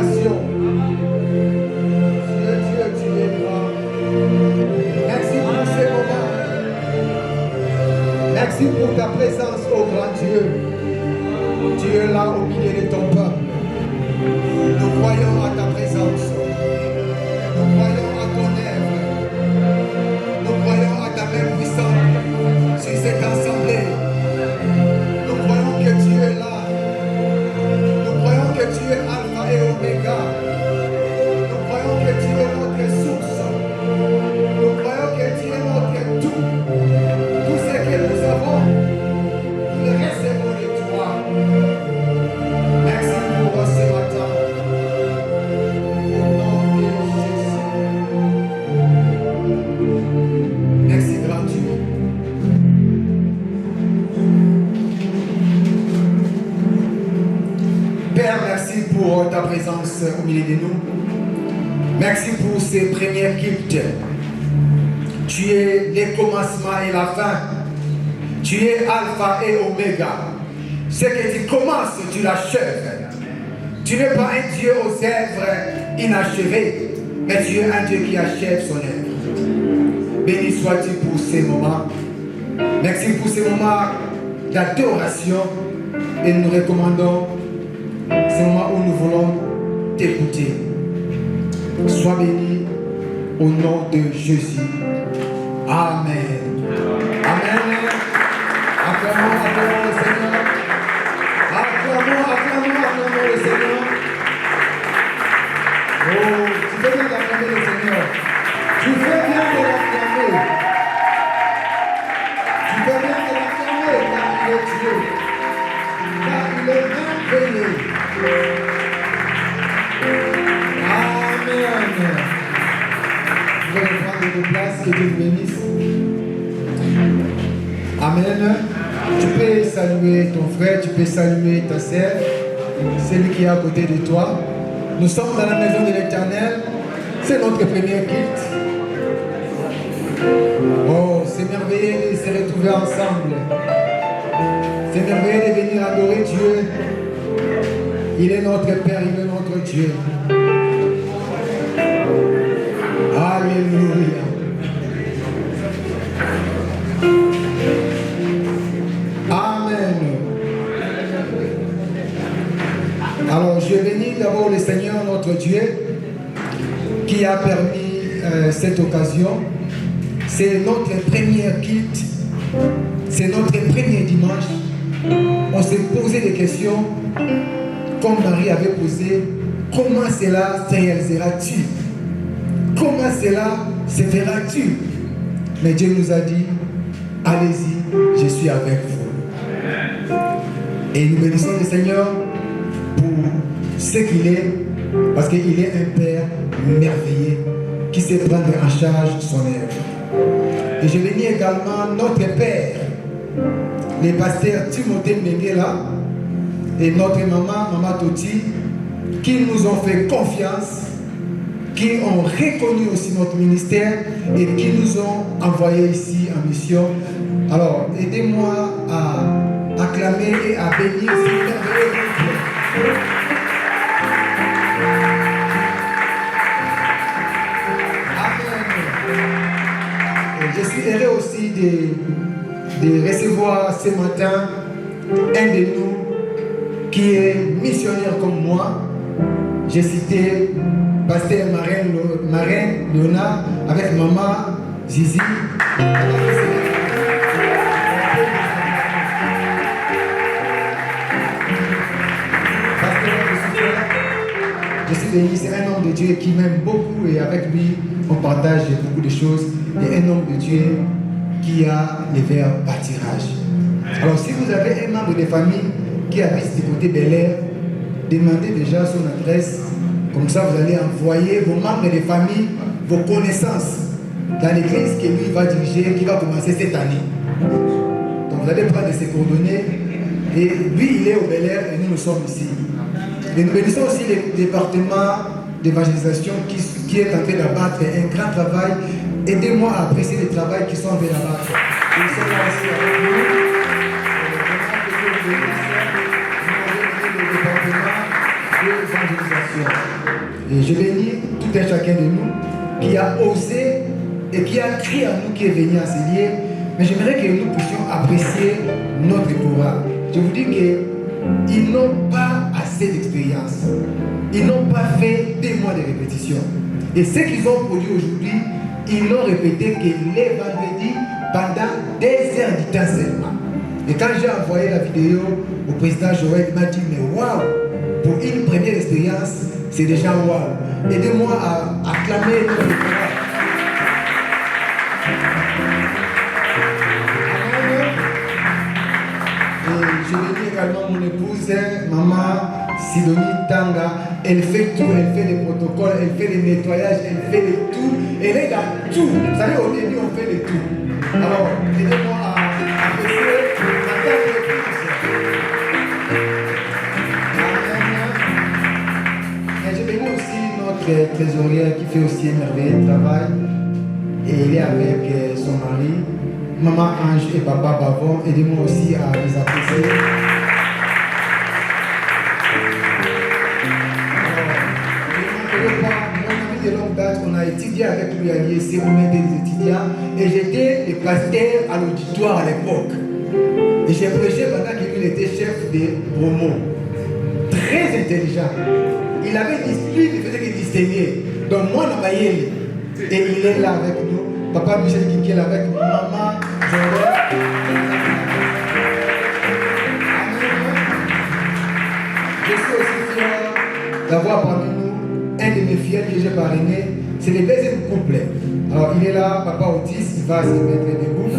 l'adoration. Dieu, tu es grand. Merci pour ces moments. Merci pour ta présence, ô grand Dieu. Tu es là au milieu de ton peuple. Nous croyons à ta présence. Nous croyons à ton œuvre. Nous croyons à ta main puissante sur cette assemblée. Nous croyons que tu es là. Nous croyons que tu es Alpha et Oméga. Nous croyons que tu es notre source. Nous croyons que tu es notre tout. Tout ce que nous avons, nous le recevons de toi. Merci pour ce matin. Au nom de Jésus. Merci, grand Dieu. Père, merci pour ta présence au milieu de nous. Merci pour ces premières cultes. Tu es le commencement et la fin. Tu es Alpha et Oméga. Ce que tu commences, tu l'achèves. Tu n'es pas un Dieu aux œuvres inachevées, mais tu es un Dieu qui achève son œuvre. Béni sois-tu pour ces moments. Merci pour ces moments d'adoration. Et nous recommandons ces moments où nous voulons t'écouter. Sois béni au nom de Jésus. Amen. Amen. Acclamons, acclamons le Seigneur. Acclamons, acclamons, acclamons le Seigneur. Oh, tu fais bien d'acclamer le Seigneur. Tu fais bien de l'acclamer. Tu fais bien de l'acclamer car il est Dieu. Car il est merveilleux. Amen. Vous allez prendre vos places, que Dieu vous bénisse. Amen. Tu peux saluer ton frère, tu peux saluer ta sœur, celui qui est à côté de toi. Nous sommes dans la maison de l'Éternel. C'est notre première culte. Oh, c'est merveilleux de se retrouver ensemble. C'est merveilleux de venir adorer Dieu. Il est notre Père, il est notre Dieu. Alléluia. Amen. Alors, je bénis d'abord le Seigneur, notre Dieu, qui a permis cette occasion. C'est notre première culte. C'est notre premier dimanche. On s'est posé des questions, comme Marie avait posé. Comment cela se réalisera-t-il? Comment cela se fera-t-il? Mais Dieu nous a dit, allez-y, je suis avec vous. Et nous bénissons le Seigneur pour ce qu'il est, parce qu'il est un Père merveilleux qui sait prendre en charge son œuvre. Et je bénis également notre Père, les pasteurs Timothée Menguela et notre maman Toti, qui nous ont fait confiance, qui ont reconnu aussi notre ministère et qui nous ont envoyés ici en mission. Alors, aidez-moi à acclamer et à bénir ce merveilleux Dieu. Amen. Et je suis heureux aussi de recevoir ce matin un de nous qui est missionnaire comme moi. J'ai cité Pasteur Marraine Léona avec maman Zizi. Je suis béni, c'est un homme de Dieu qui m'aime beaucoup et avec lui on partage beaucoup de choses. Et un homme de Dieu qui a les verts pâturage. Alors si vous avez un membre de famille qui habite du côté Bel Air, demandez déjà son adresse. Comme ça, vous allez envoyer vos membres de famille, vos connaissances dans l'église que lui va diriger, qui va commencer cette année. Donc, vous allez prendre ses coordonnées. Et lui, il est au Bel Air et nous sommes ici. Et nous bénissons aussi le département d'évangélisation qui est en train d'abattre un grand travail. Aidez-moi à apprécier le travail qu'ils sont en train d'abattre. Ils sont là aussi avec nous. Le département d'évangélisation. répétition. Et je bénis tout un chacun de nous qui a osé et qui a crié à nous qui est venu à ce lieu. Mais j'aimerais que nous puissions apprécier notre chorale. Je vous dis qu'ils n'ont pas assez d'expérience. Ils n'ont pas fait des mois de répétition. Et ce qu'ils ont produit aujourd'hui, ils l'ont répété que les vendredis pendant des heures du temps seulement. Et quand j'ai envoyé la vidéo au président Joël, il m'a dit, mais waouh, pour une première expérience, c'est déjà waouh. Aidez-moi à acclamer notre chorale. Et je bénis également mon épouse, maman Sidonie Tanga. Elle fait tout, elle fait les protocoles, elle fait les nettoyages, elle fait les tout. Elle est dans tout. Vous savez, au début, on fait les tout. Alors, aidez-moi à apprécier la table de plus. Amen. Et je bénis aussi notre trésorière qui fait aussi un merveilleux travail. Et elle est avec son mari. Maman Ange et Papa Bavon, aidez-moi aussi à les apprécier. Mon ami de longue date, on a étudié avec lui à l'IEC, on était des étudiants, et j'étais le pasteur à l'auditoire à l'époque. Et j'ai prêché pendant qu'il était chef de Bromo. Très intelligent. Il avait lui, il faisait qu'il distinguait. Donc moi, on a baillé. Et il est là avec nous. Papa Michel Kiki est là avec nous. Maman, je suis aussi fier d'avoir parmi nous un de mes fils que j'ai parrainé. C'est le deuxième couple. Alors il est là, Papa Otis, il va se mettre debout.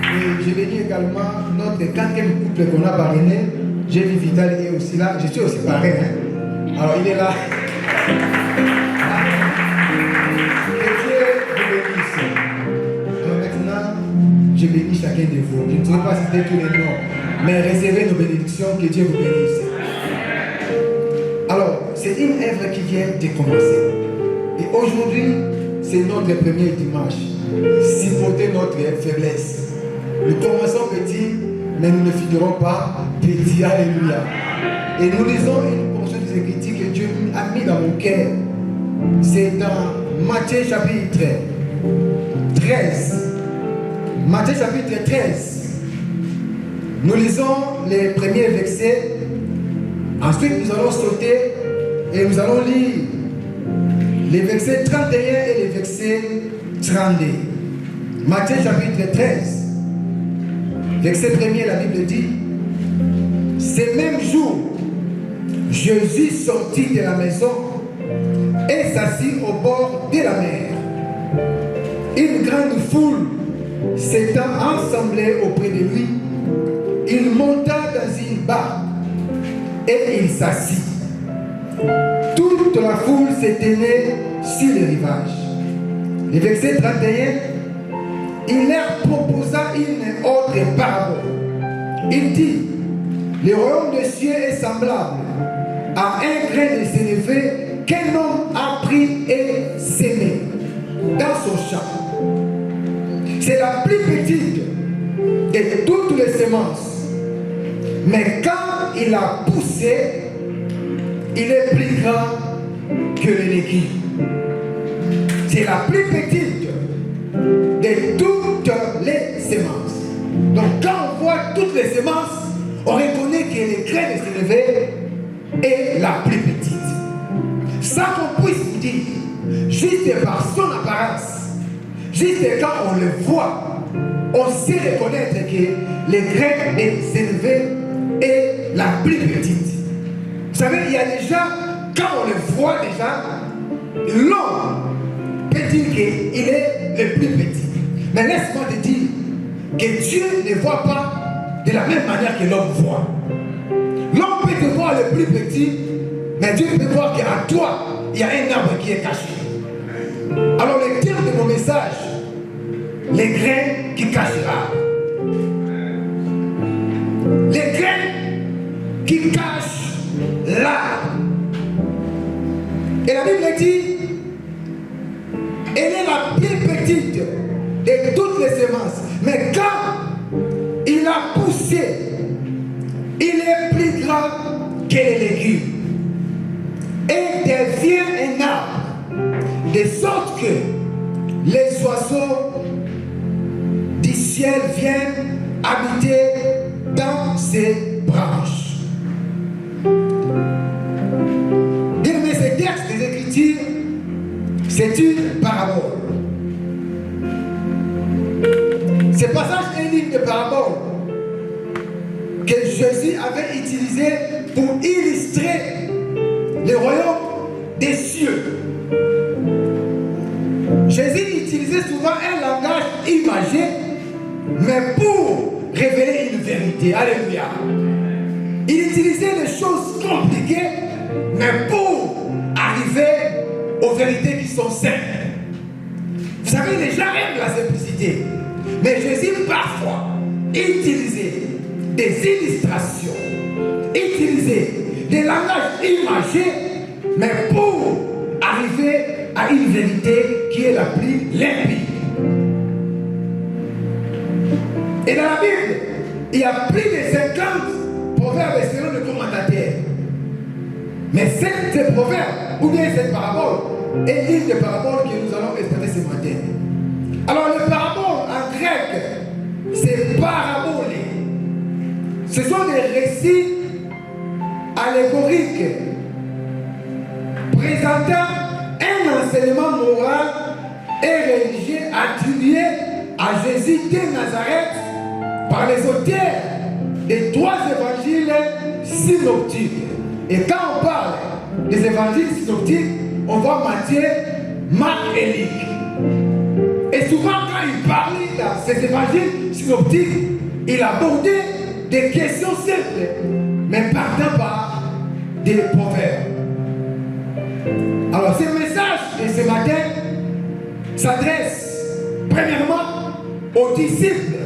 Et je bénis également notre quatrième couple qu'on a parrainé. J'ai vu Vital est aussi là. Je suis aussi parrain. Alors il est là. Maintenant, je bénis chacun de vous. Je ne saurais pas citer tous les noms, mais réservez nos bénédictions, que Dieu vous bénisse. Alors, c'est une œuvre qui vient de commencer. Et aujourd'hui, c'est notre premier dimanche. Supportez notre faiblesse. Nous commençons petit, mais nous ne finirons pas petit. Alléluia. Et nous lisons une portion des Écritures que Dieu a mis dans mon cœur. C'est dans Matthieu chapitre 13. Matthieu chapitre 13. Nous lisons les premiers versets. Ensuite, nous allons sauter et nous allons lire les versets 31 et les versets 32. Matthieu chapitre 13. Verset 1er, la Bible dit: ce même jour, Jésus sortit de la maison et s'assit au bord de la mer. Une grande foule s'étant assemblée auprès de lui, il monta dans une barque et il s'assit. Toute la foule s'éteignait sur le rivage. Le verset 31, il leur proposa une autre parabole. Il dit: le royaume des cieux est semblable à un grain de sénévé qu'un homme a pris et sémé dans son champ. C'est la plus petite de toutes les semences. Mais quand il a poussé, il est plus grand que le légume. C'est la plus petite de toutes les semences. Donc quand on voit toutes les semences, on reconnaît que le grain de sénévé est la plus petite. Sans qu'on puisse vous dire, juste par son apparence, juste quand on le voit, on sait reconnaître que le grain de sénévé est la plus petite. Vous savez, il y a déjà, quand on le voit déjà, l'homme peut dire qu'il est le plus petit. Mais laisse-moi te dire que Dieu ne voit pas de la même manière que l'homme voit. L'homme peut te voir le plus petit, mais Dieu peut voir qu'à toi, il y a un arbre qui est caché. Alors le terme de mon message, les grains qui cachent l'arbre. Les grains qui cachent l'arbre. Et la Bible dit, elle est la plus petite de toutes les semences. Mais quand il a poussé, que les légumes et devient un arbre, de sorte que les oiseaux du ciel viennent habiter dans ses branches. Bien-aimés, ce texte des Écritures, c'est une parabole. Ce passage est un livre de parabole que Jésus avait utilisé pour illustrer le royaume des cieux. Jésus utilisait souvent un langage imagé, mais pour révéler une vérité. Alléluia. Il utilisait des choses compliquées, mais pour arriver aux vérités qui sont simples. Vous savez, les gens aiment la simplicité, mais Jésus parfois utilisait des illustrations, utilisait des langages imagés, mais pour arriver à une vérité qui est la plus limpide. Et dans la Bible, il y a plus de 50 proverbes selon le commentateur. Mais ces proverbes, ou bien cette parabole, est l'une des paraboles que nous allons exploiter ce matin. Alors, le parabole en grec, c'est parabole. Ce sont des récits allégoriques présentant un enseignement moral et religieux attribué à Jésus de Nazareth par les auteurs des 3 évangiles synoptiques. Et quand on parle des évangiles synoptiques, on voit Matthieu, Marc et Luc. Et souvent quand il parlait dans ces évangiles synoptiques, il abordait des questions simples, mais partant par des proverbes. Alors, ce message de ce matin s'adresse premièrement aux disciples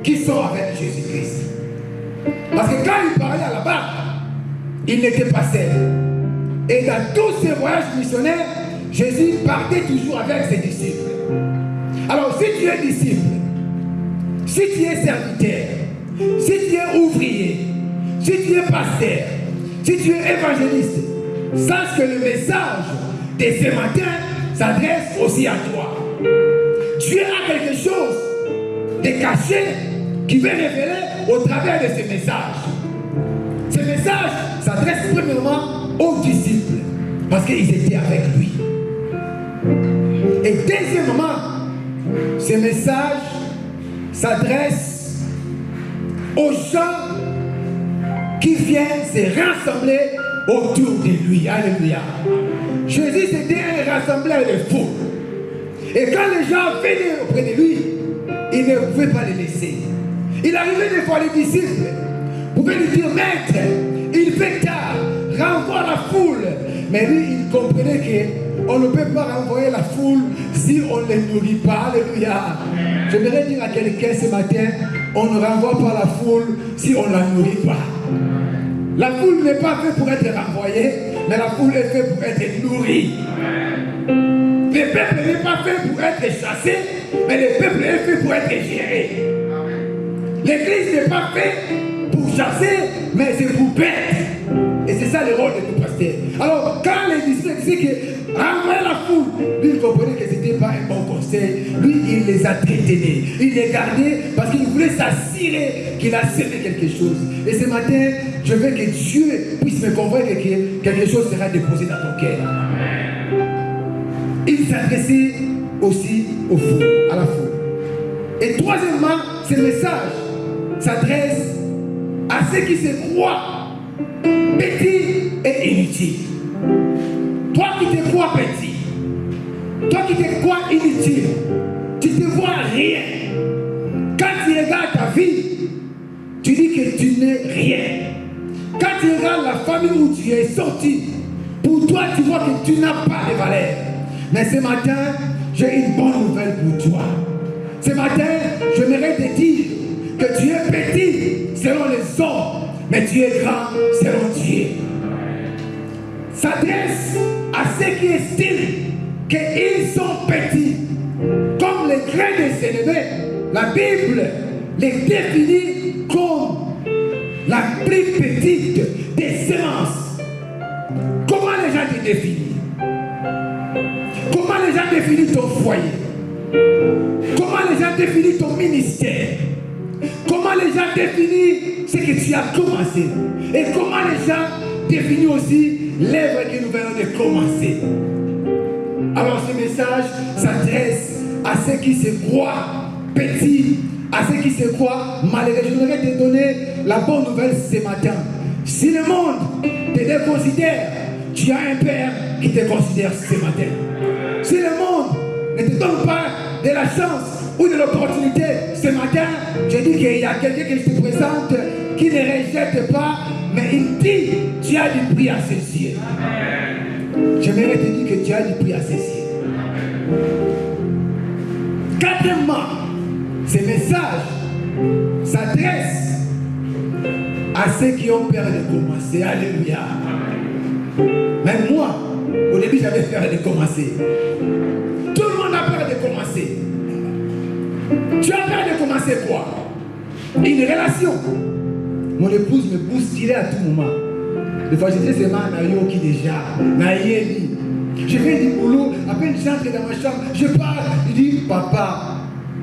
qui sont avec Jésus-Christ. Parce que quand il parlait à la barque, il n'était pas seul. Et dans tous ses voyages missionnaires, Jésus partait toujours avec ses disciples. Alors, si tu es disciple, si tu es serviteur, si tu es ouvrier, si tu es pasteur, si tu es évangéliste, sache que le message de ce matin s'adresse aussi à toi. Dieu a quelque chose de caché qui veut révéler au travers de ce message. Ce message s'adresse premièrement aux disciples parce qu'ils étaient avec lui. Et deuxièmement, ce message s'adresse aux gens qui viennent se rassembler autour de lui. Alléluia. Jésus c'était un rassembleur de foule. Et quand les gens venaient auprès de lui, il ne pouvait pas les laisser. Il arrivait des fois les disciples pouvaient lui dire, maître, il fait tard, renvoie la foule. Mais lui, il comprenait qu'on ne peut pas renvoyer la foule si on ne les nourrit pas. Alléluia. J'aimerais dire à quelqu'un ce matin, on ne renvoie pas la foule si on ne la nourrit pas. La foule n'est pas faite pour être renvoyée, mais la foule est faite pour être nourrie. Le peuple n'est pas fait pour être chassé, mais le peuple est fait pour être géré. L'église n'est pas faite pour chasser, mais c'est pour perdre. Et c'est ça le rôle de nos pasteurs. Alors, quand les disciples disaient que renvoyer la foule, lui, il comprenait que ce n'était pas un bon conseil. Lui, il les a détenus. Il les gardait parce qu'il voulait s'assurer qu'il a semé quelque chose. Et ce matin, je veux que Dieu puisse me convaincre que quelque chose sera déposé dans ton cœur. Il s'adressait aussi aux fous, à la foule. Et troisièmement, ce message s'adresse à ceux qui se croient petits et inutiles. Toi qui te crois petit, toi qui te crois inutile, tu ne te vois rien. Quand tu regardes ta vie, tu dis que tu n'es rien. Quand tu regardes la famille où tu es sorti, pour toi tu vois que tu n'as pas de valeur. Mais ce matin, j'ai une bonne nouvelle pour toi. Ce matin, j'aimerais te dire que tu es petit selon les hommes, mais tu es grand selon Dieu. S'adresse à ceux qui estiment qu'ils sont petits, comme les grains de sénévé. La Bible les définit comme la plus petite des semences. Comment les gens te définissent? Comment les gens définissent ton foyer? Comment les gens définissent ton ministère? Comment les gens définissent ce que tu as commencé? Et comment les gens définissent aussi l'œuvre que nous venons de commencer? Alors ce message s'adresse à ceux qui se croient petits, à ceux qui se croient malheureux. Je voudrais te donner la bonne nouvelle ce matin. Si le monde te déconsidère, tu as un Père qui te considère ce matin. Si le monde ne te donne pas de la chance ou de l'opportunité ce matin, je dis qu'il y a quelqu'un qui se présente qui ne rejette pas, mais il dit tu as du prix à ses yeux. J'aimerais te dire que tu as du prix à ses yeux. Quatrièmement, ce message s'adresse à ceux qui ont peur de commencer. Alléluia. Même moi, au début, j'avais peur de commencer. Tout le monde a peur de commencer. Tu as peur de commencer quoi? Une relation. Mon épouse me bousculait à tout moment. Des fois, je disais seulement à Nayo qui déjà, Naïeli. Je fais du boulot, après j'entre dans ma chambre, je parle, il dit, papa,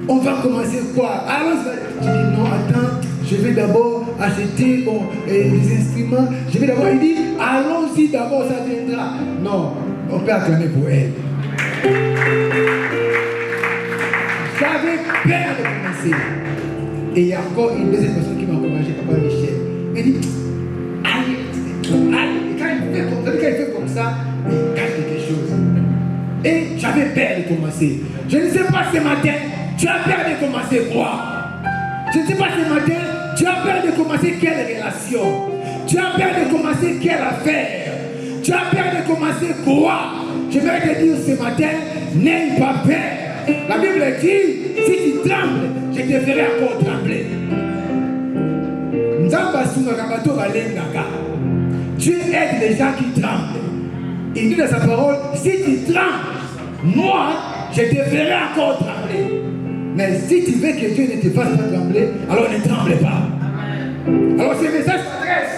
on va commencer quoi? Alors, je dis, non, attends, je vais d'abord acheter les instruments. Je vais d'abord, il dit, allons-y d'abord, ça viendra. Non, on peut acclamer pour elle. J'avais peur de commencer. Et il y a encore une deuxième personne qui m'a encouragé, papa Michel. Il dit, allez, quand il fait comme ça, il cache quelque chose. Et j'avais peur de commencer. Je ne sais pas ce matin, tu as peur de commencer quoi? Je ne sais pas ce matin, tu as peur de commencer quelle relation? Tu as peur de commencer quelle affaire? Tu as peur de commencer quoi? Je vais te dire ce matin, n'aie pas peur. La Bible dit, si tu trembles, je te ferai encore trembler. Dieu aide les gens qui tremblent. Il dit dans sa parole, si tu trembles, moi, je te ferai encore trembler. Mais si tu veux que Dieu ne te fasse pas trembler, alors ne tremble pas. Alors ce message s'adresse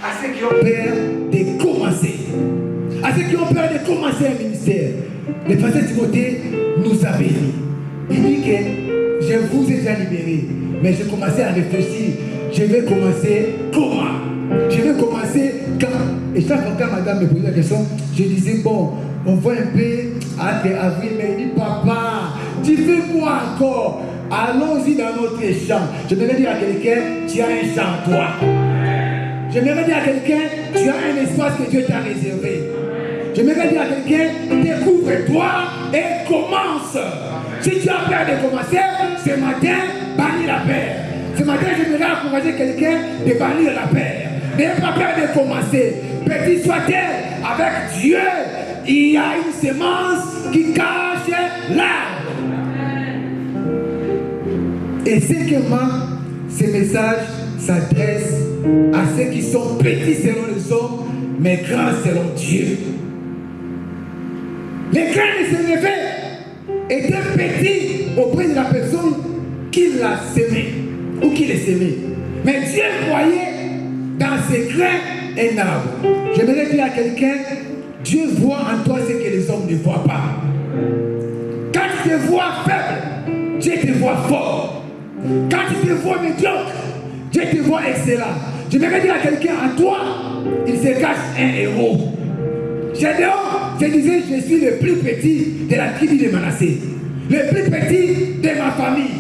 à ceux qui ont peur de commencer. À ceux qui ont peur de commencer un ministère. Le pasteur Timothée nous a bénis. Il dit que je vous ai déjà libéré. Mais je commençais à réfléchir. Je vais commencer comment? Je vais commencer quand? Et chaque fois que madame me posait la question, je disais, bon, on voit un peu à avril, mais il dit, papa, tu fais quoi encore? Allons-y dans notre champ. Je vais dire à quelqu'un, tu as un champ, toi. Je vais dire à quelqu'un, tu as un espace que Dieu t'a réservé. Je vais dire à quelqu'un, découvre-toi et commence. Si tu as peur de commencer, ce matin, bannis la peur. Ce matin, je voudrais encourager quelqu'un de bannir la peur. N'ayez pas peur de commencer. Petit soit-elle, avec Dieu, il y a une semence qui cache l'arbre. Et cinquièmement, ce message s'adresse à ceux qui sont petits selon les hommes, mais grands selon Dieu. Les grains de sénévé étaient petits auprès de la personne qui l'a semé ou qui les semé. Mais Dieu voyait dans ces grains un arbre. J'aimerais dire à quelqu'un, Dieu voit en toi ce que les hommes ne voient pas. Quand tu te vois faible, Dieu te voit fort. Quand tu te vois médiocre, Dieu te voit excellent. J'aimerais dire à quelqu'un, en toi, il se cache un héros. Gédéon, je disais, je suis le plus petit de la tribu de Manassé, le plus petit de ma famille,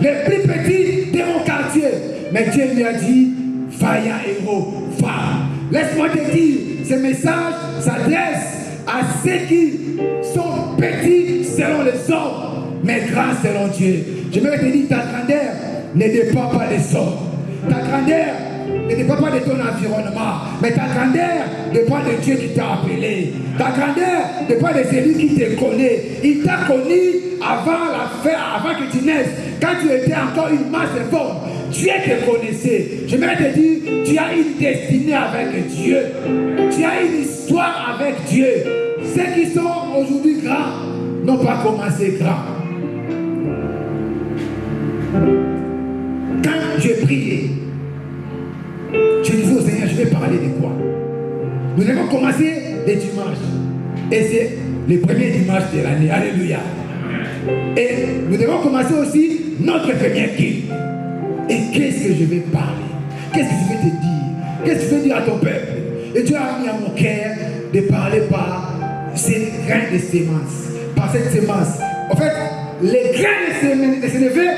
le plus petit de mon quartier. Mais Dieu lui a dit, vaillant héros, va. Laisse-moi te dire, ce message s'adresse à ceux qui sont petits selon les hommes, mais grands selon Dieu. Je vais te dire, ta grandeur ne dépend pas des hommes. Ta grandeur ne dépend pas de ton environnement, mais ta grandeur dépend de Dieu qui t'a appelé. Ta grandeur dépend de celui qui te connaît. Il t'a connu avant que tu naisses. Quand tu étais encore une masse de forme, Dieu te connaissait. J'aimerais te dire, tu as une destinée avec Dieu. Tu as une histoire avec Dieu. Ceux qui sont aujourd'hui grands n'ont pas commencé grands. Quand je priais, je disais parler de quoi? Nous devons commencer les dimanches. Et c'est les premiers dimanches de l'année. Alléluia. Et nous devons commencer aussi notre premier culte. Et qu'est-ce que je vais parler? Qu'est-ce que je vais te dire? Qu'est-ce que je vais dire à ton peuple? Et Dieu a mis à mon cœur de parler par ces grains de sémence. Par cette sémence. En fait, les grains de s'élever,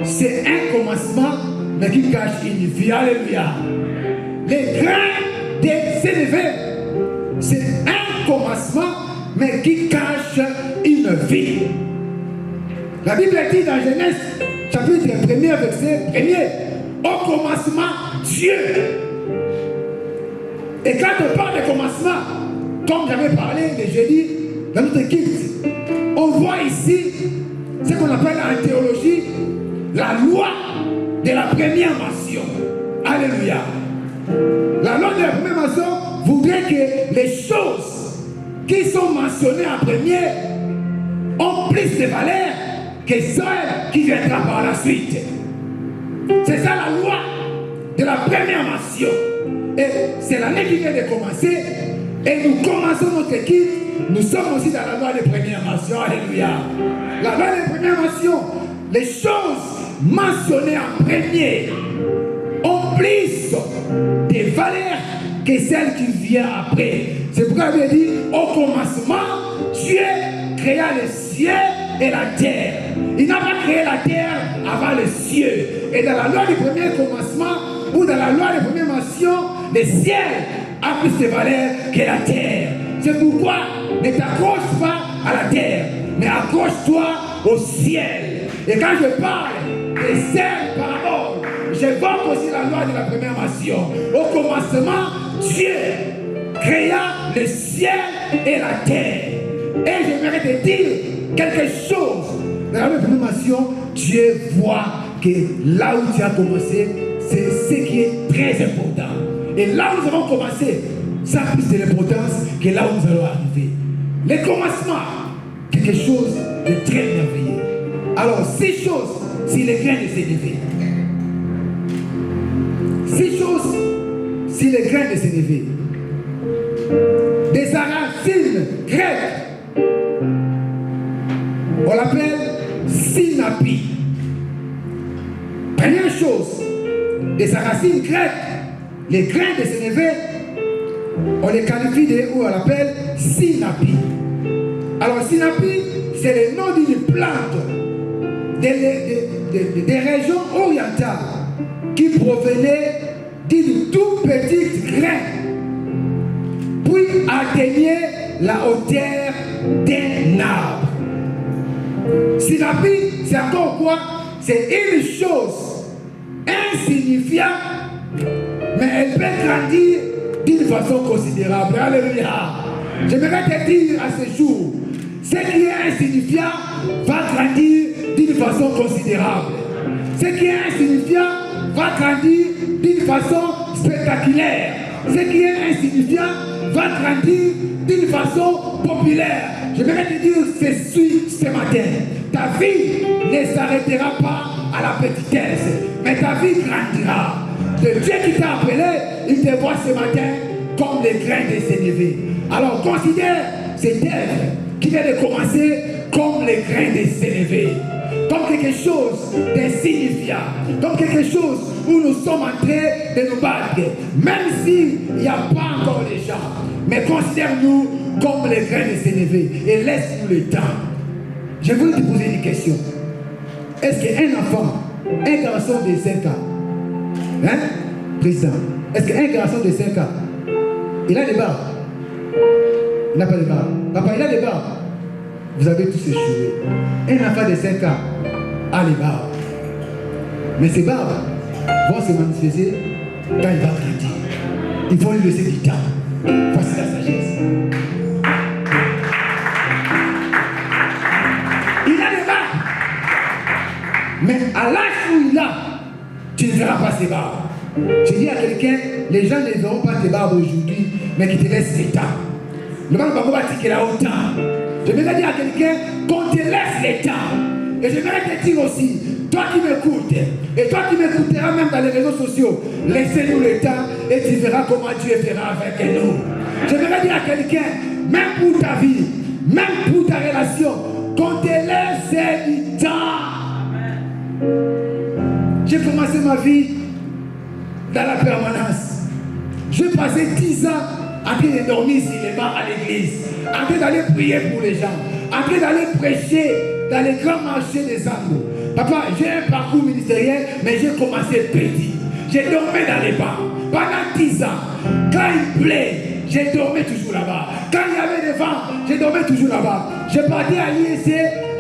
c'est un commencement, mais qui cache une vie. Alléluia. Les grains de s'élever, c'est un commencement, mais qui cache une vie. La Bible dit dans Genèse, chapitre 1er, verset 1er, au commencement, Dieu. Et quand on parle de commencement, comme j'avais parlé de jeudi dans notre culte, on voit ici ce qu'on appelle en théologie la loi de la première mention. Alléluia. La loi de la première mention voudrait que les choses qui sont mentionnées en premier ont plus de valeur que celles qui viendront par la suite. C'est ça la loi de la première mention. Et c'est l'année qui vient de commencer. Et nous commençons notre équipe. Nous sommes aussi dans la loi de première mention. Alléluia. La loi de première mention. Les choses mentionnées en premier ont plus de valeur que celles qui viennent après. C'est pourquoi il dit, au commencement, Dieu créa les cieux et la terre. Il n'a pas créé la terre avant les cieux. Et dans la loi du premier commencement, ou dans la loi de première mention, le ciel a plus de valeur que la terre. C'est pourquoi ne t'accroche pas à la terre, mais accroche-toi au ciel. Et quand je parle de cette parabole, j'évoque aussi la loi de la première mention. Au commencement, Dieu créa le ciel et la terre. Et j'aimerais te dire quelque chose. Dans la loi de la première mention, Dieu voit que là où tu as commencé, c'est ce qui est très important. Et là où nous avons commencé, ça a plus de l'importance que là où nous allons arriver. Le commencement, quelque chose de très merveilleux. Alors, 6 choses, si les grains de s'élever. 6 choses, si les grains de s'élever. Des racines grecques. On l'appelle synapi. Première chose, de sa racine grecque, les grains de s'élever, on les qualifie de, ou on l'appelle synapi. Alors synapi, c'est le nom d'une plante des régions orientales qui provenait d'une toute petite graine, puis atteignait la hauteur d'un arbre. Synapi, c'est encore quoi? C'est une chose insignifiante, mais elle peut grandir d'une façon considérable. Alléluia. J'aimerais te dire à ce jour, ce qui est insignifiant va grandir d'une façon considérable. Ce qui est insignifiant va grandir d'une façon spectaculaire. Ce qui est insignifiant va grandir d'une façon populaire. J'aimerais te dire ceci ce matin. Ta vie ne s'arrêtera pas à la petitesse, mais ta vie grandira. Le Dieu qui t'a appelé, il te voit ce matin comme les grains de sénévé. Alors considère cette œuvre qui vient de commencer comme les grains de sénévé, comme quelque chose d'insignifiant, comme quelque chose où nous sommes en train de nous battre, même s'il n'y a pas encore les gens. Mais considère-nous comme les grains de sénévé et laisse-nous le temps. Je voulais te poser une question. Est-ce qu'un enfant, un garçon de 5 ans, hein, président, est-ce qu'un garçon de 5 ans, il a des barbes? Il n'a pas de barbe. Papa, il a des barbes. Vous avez tous échoué. Un enfant de 5 ans a les barbes. Mais ces barbes vont se manifester quand il va grandir. Il faut lui laisser du temps. Voici la sagesse. Il a des barbes. Mais à l'âge où il a, tu ne verras pas ses barbes. Je dis à quelqu'un, les gens ne verront pas tes barbes aujourd'hui, mais qui te laissent les temps. Le monde va dire qu'il a autant. Je vais dire à quelqu'un qu'on te laisse les temps. Et je vais te dire aussi, toi qui m'écoutes, et toi qui m'écouteras même dans les réseaux sociaux, laissez-nous le temps et tu verras verras comment Dieu fera avec nous. J'aimerais dire à quelqu'un, même pour ta vie, même pour ta relation, qu'on te laisse du temps. J'ai commencé ma vie dans la permanence. J'ai passé 10 ans en train de dormir sur les bancs à l'église, en train d'aller prier pour les gens, en train d'aller prêcher dans les grands marchés des âmes. Papa, j'ai un parcours ministériel, mais j'ai commencé petit. J'ai dormi dans les bancs pendant 10 ans. Quand il plaît, j'ai dormi toujours là-bas. Quand il y avait des vents, j'ai dormi toujours là-bas. J'ai parti à l'IEC,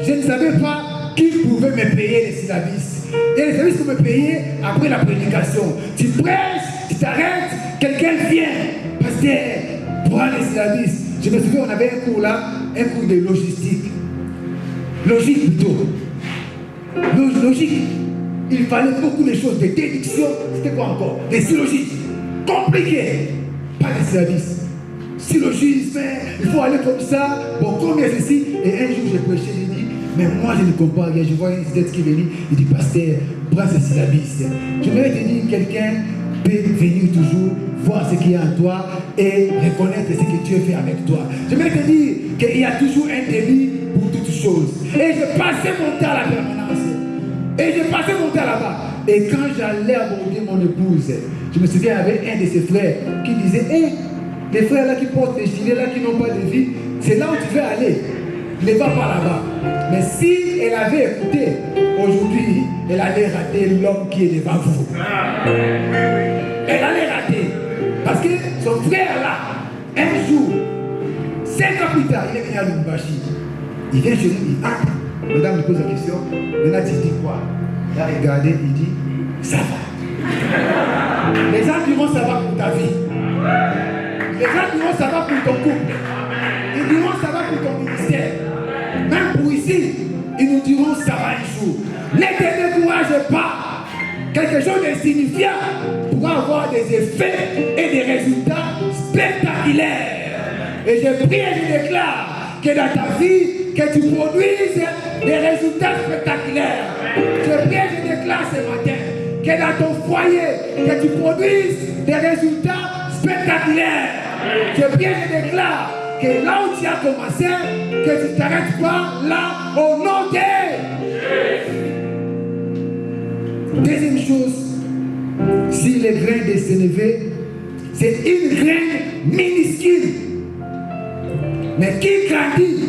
je ne savais pas qui pouvait me payer les syllabis. Et les services qu'on me payait après la prédication. Tu prêches, tu t'arrêtes, quelqu'un vient. Pasteur, prends les syllabis. Je me souviens, on avait un cours là, un cours de logistique. Logique plutôt. Logique. Il fallait beaucoup de choses, des déductions. C'était quoi encore? Des syllogismes. Compliqués. Pas de service. Syllogisme, il faut aller comme ça. Bon, combien ceci? Et un jour, j'ai prêché, j'ai dit, mais moi, je ne comprends rien. Je vois une tête qui venait. Il dit, pasteur, prends ce syllabis. J'aimerais te dire, quelqu'un peut venir toujours voir ce qu'il y a en toi et reconnaître ce que Dieu fait avec toi. J'aimerais te dire qu'il y a toujours un début pour toutes choses. Et je passais mon temps à la permanence. Et je passais mon temps là-bas. Et quand j'allais aborder mon épouse, je me souviens, il y avait un de ses frères qui disait, hé, les frères là qui portent des gilets là qui n'ont pas de vie, c'est là où tu veux aller. Ne va pas là-bas. Mais si elle avait écouté, aujourd'hui, elle allait rater l'homme qui est devant vous. Elle allait rater. Parce que son frère là, un jour, 5 ans plus tard, il est venu à Lubumbashi. Il vient chez lui, il dit, ah, madame me pose la question, maintenant tu dis quoi? Il a regardé, il dit, ça va. Les gens diront ça va pour ta vie. Les gens diront ça va pour ton couple. Ils diront ça va pour ton ministère. Même pour ici, ils nous diront ça va un jour. Ne te décourage pas. Quelque chose d'insignifiant pourra avoir des effets et des résultats spectaculaires. Et je prie et je déclare que dans ta vie, que tu produises des résultats spectaculaires. Je prie et je déclare ce matin que dans ton foyer, que tu produises des résultats spectaculaires. Je prie et je déclare que là où tu as commencé, que tu ne t'arrêtes pas là au nom de Jésus. Deuxième chose, si le grain de sénévé, c'est une graine minuscule, mais qui grandit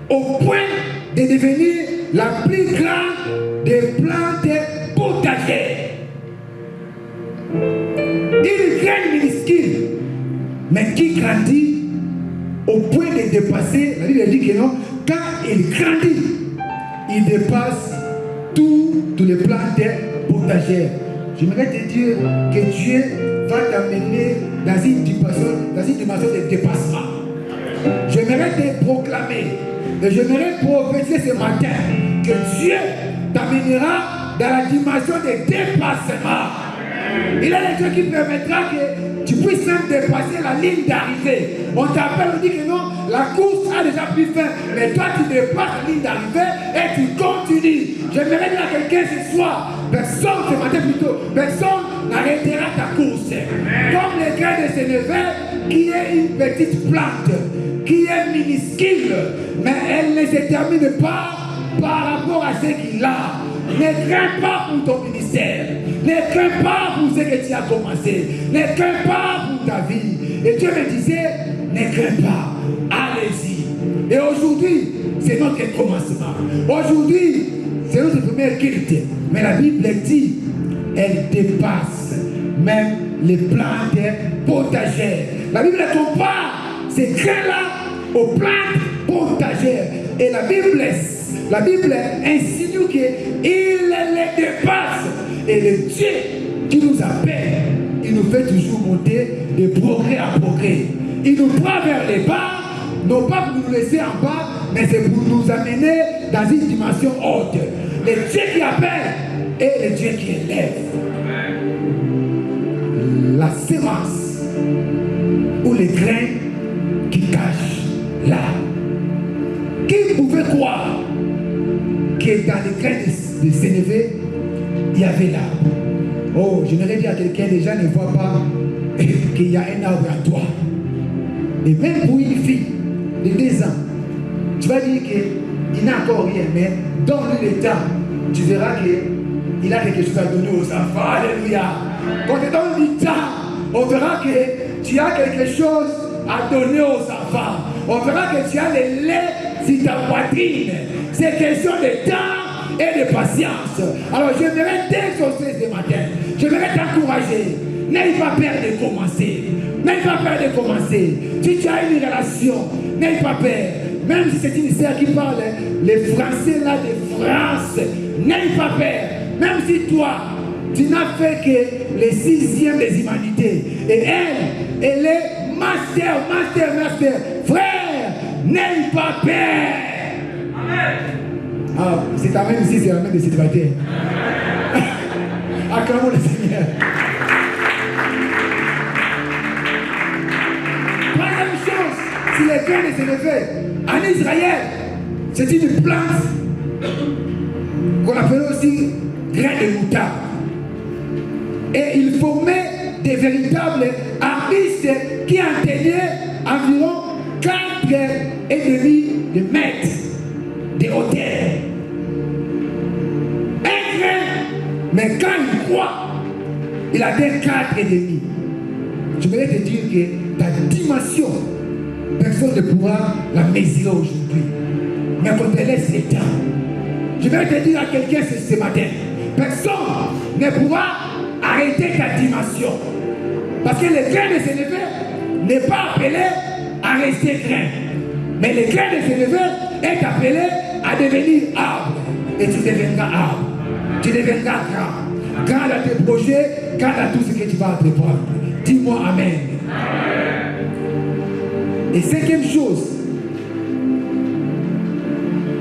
au point de devenir la plus grande des plantes potagères. Une graine minuscule, mais qui grandit au point de dépasser, la Bible dit que non, quand il grandit, il dépasse toutes les plantes potagères. J'aimerais te dire que Dieu va t'amener dans une dimension de dépassement. J'aimerais te proclamer et j'aimerais prophétiser ce matin que Dieu t'amènera dans la dimension de dépassement. Il a les Dieu qui permettra que tu puisses même dépasser la ligne d'arrivée. On t'appelle, on dit que non, la course a déjà pris fin, mais toi tu dépasses la ligne d'arrivée et tu continues. J'aimerais dire à quelqu'un ce soir, personne, ce matin plutôt, personne n'arrêtera ta course. Comme les grains de sénévé, qui est une petite plante, qui est minuscule, mais elle ne se termine pas par rapport à ce qu'il a. Ne crains pas pour ton ministère. Ne crains pas pour ce que tu as commencé. Ne crains pas pour ta vie. Et Dieu me disait, ne crains pas. Allez-y. Et aujourd'hui, c'est notre commencement. Aujourd'hui, c'est notre première qualité. Mais la Bible dit, elle dépasse même les plantes potagères. La Bible compare ces grains-là aux plantes potagères. Et la Bible insinue qu'il les dépasse. Et le Dieu qui nous appelle, il nous fait toujours monter de progrès à progrès. Il nous prend vers les bas, non pas pour nous laisser en bas, mais c'est pour nous amener dans une dimension haute. Le Dieu qui appelle et le Dieu qui élève. La sémence ou les grains qui cachent là. Qui pouvait croire que dans les grains de sénévé, il y avait l'arbre? Oh, j'aimerais dire à quelqu'un, les gens ne voient pas qu'il y a un arbre à toi. Et même pour une fille de 2 ans, tu vas dire qu'il n'a encore rien, mais donne-lui le temps. Tu verras qu'il a quelque chose à donner aux enfants. Alléluia. Quand tu donnes du temps, on verra que tu as quelque chose à donner aux enfants. On verra que tu as le lait sur ta poitrine. C'est question de temps et de patience. Alors j'aimerais t'exaucer ce matin. J'aimerais t'encourager. N'aie pas peur de commencer. N'aie pas peur de commencer. Si tu as une relation, n'aie pas peur. Même si c'est une sœur qui parle les Français là de France, n'aie pas peur. Même si toi, tu n'as fait que les 6e des humanités. Et elle est master. Frère, n'aie pas peur. Amen. Ah, c'est ta même ici, c'est la même de célibataire. Acclamons le Seigneur. Troisième chose, si les grains de s'élever en Israël, c'est une plante qu'on appelle aussi grain de moutarde. Et il formait des véritables arbustes qui en tenaient environ 4,5 de mètres de hauteur. Un grain, mais quand il croit, il a des 4,5. Je voulais te dire que ta dimension, personne ne pourra la mesurer aujourd'hui. Mais quand elle laisse le temps, je vais te dire à quelqu'un ce matin, personne ne pourra arrêter ta dimension. Parce que le grain de s'élever n'est pas appelé à rester grain. Mais le grain de s'élever est appelé à devenir arbre. Et tu deviendras arbre. Tu deviendras grand. Grand à tes projets, grand à tout ce que tu vas entreprendre. Dis-moi Amen. Et 5e chose,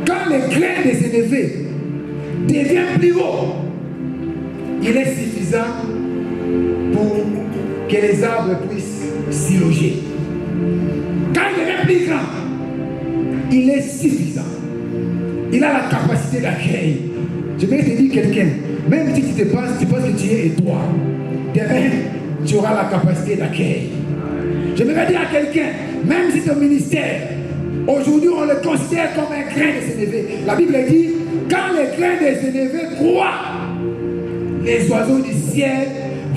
quand le grain de s'élever devient plus haut, il est suffisant pour que les arbres puissent s'y loger. Quand il devient plus grand, il est suffisant. Il a la capacité d'accueil. Je vais te dire quelqu'un, même si tu penses que tu es étroit, demain, tu auras la capacité d'accueil. Je vais dire à quelqu'un, même si ton ministère, aujourd'hui on le considère comme un grain de s'élever. La Bible dit, quand le grain de s'élever croît, les oiseaux du ciel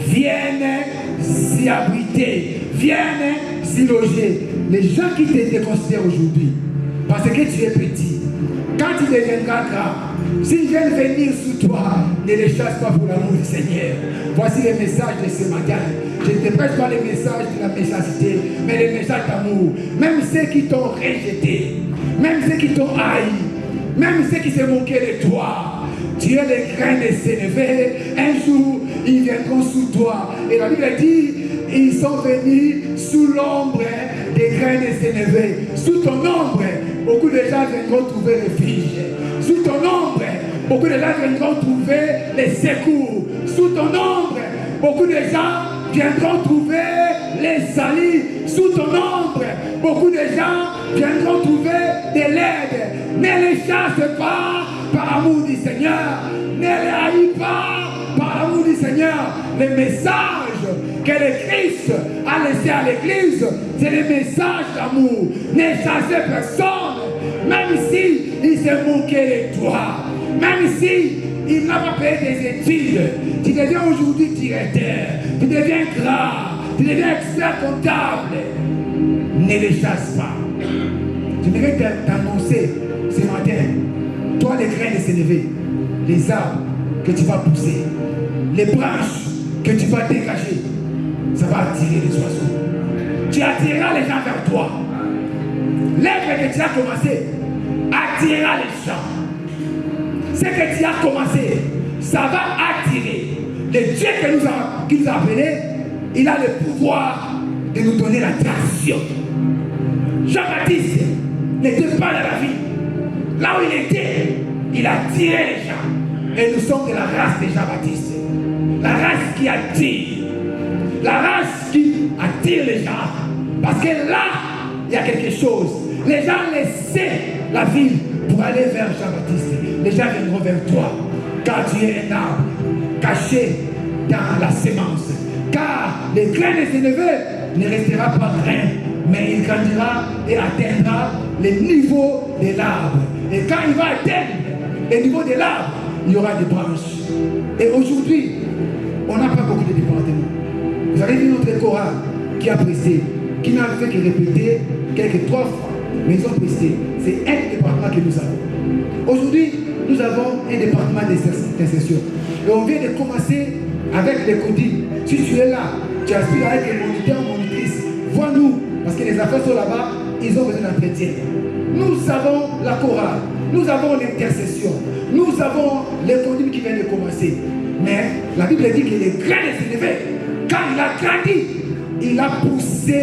viennent s'y abriter, viennent s'y loger. Les gens qui te considèrent aujourd'hui, parce que tu es petit, quand tu deviendras grand, s'ils viennent venir sous toi, ne les chasse pas pour l'amour du Seigneur. Voici le message de ce matin. Je ne te prêche pas les messages de la méchanceté, mais les messages d'amour. Même ceux qui t'ont rejeté, même ceux qui t'ont haï, même ceux qui se moquaient de toi, tu es les grains de s'élever. Un jour, ils viendront sous toi. Et la Bible dit, ils sont venus sous l'ombre des grains de s'élever. Sous ton ombre, beaucoup de gens viendront trouver refuge. Sous ton ombre, beaucoup de gens viendront trouver les secours. Sous ton ombre, beaucoup de gens viendront trouver les salis. Sous ton ombre, beaucoup de gens viendront trouver de l'aide. Ne les chasse pas par l'amour du Seigneur. Ne les haïs pas par l'amour du Seigneur. Le message que le Christ a laissé à l'Église, c'est le message d'amour. Ne chassez personne, même si il s'est moqué de toi, même si il n'a pas payé des études. Tu deviens aujourd'hui directeur, tu deviens grand, tu deviens expert comptable. Ne les chasse pas. J'aimerais t'annoncer ce matin, toi les grains de s'élever, les arbres que tu vas pousser, les branches que tu vas dégager, ça va attirer les oiseaux. Tu attireras les gens vers toi. L'œuvre que tu as commencé attirera les gens. Ce que tu as commencé, ça va attirer. Le Dieu qui nous a appelés, il a le pouvoir de nous donner la traction. Jean-Baptiste n'était pas dans la vie. Là où il était, il a attiré les gens. Et nous sommes de la race de Jean-Baptiste. La race qui attire. La race qui attire les gens. Parce que là, il y a quelque chose. Les gens laissaient la ville pour aller vers Jean-Baptiste. Les gens viendront vers toi. Car tu es un arbre caché dans la sémence. Car le grain de sénévé ne restera pas grain, mais il grandira et atteindra le niveau de l'arbre. Et quand il va atteindre le niveau de l'arbre, il y aura des branches. Et aujourd'hui, on n'a pas beaucoup de départements. Vous avez vu notre chorale qui a pressé, qui n'a fait que répéter quelques 3 fois, mais ils ont pressé. C'est un département que nous avons. Aujourd'hui, nous avons un département d'insertion. Et on vient de commencer avec les codines. Si tu es là, tu aspires à être moniteur ou monitrice, vois-nous, parce que les affaires sont là-bas, ils ont besoin d'entretien. Nous avons la chorale, nous avons l'intercession, nous avons les codines qui viennent de commencer. Mais la Bible dit que le grain de sénévé, quand il a grandi, il a poussé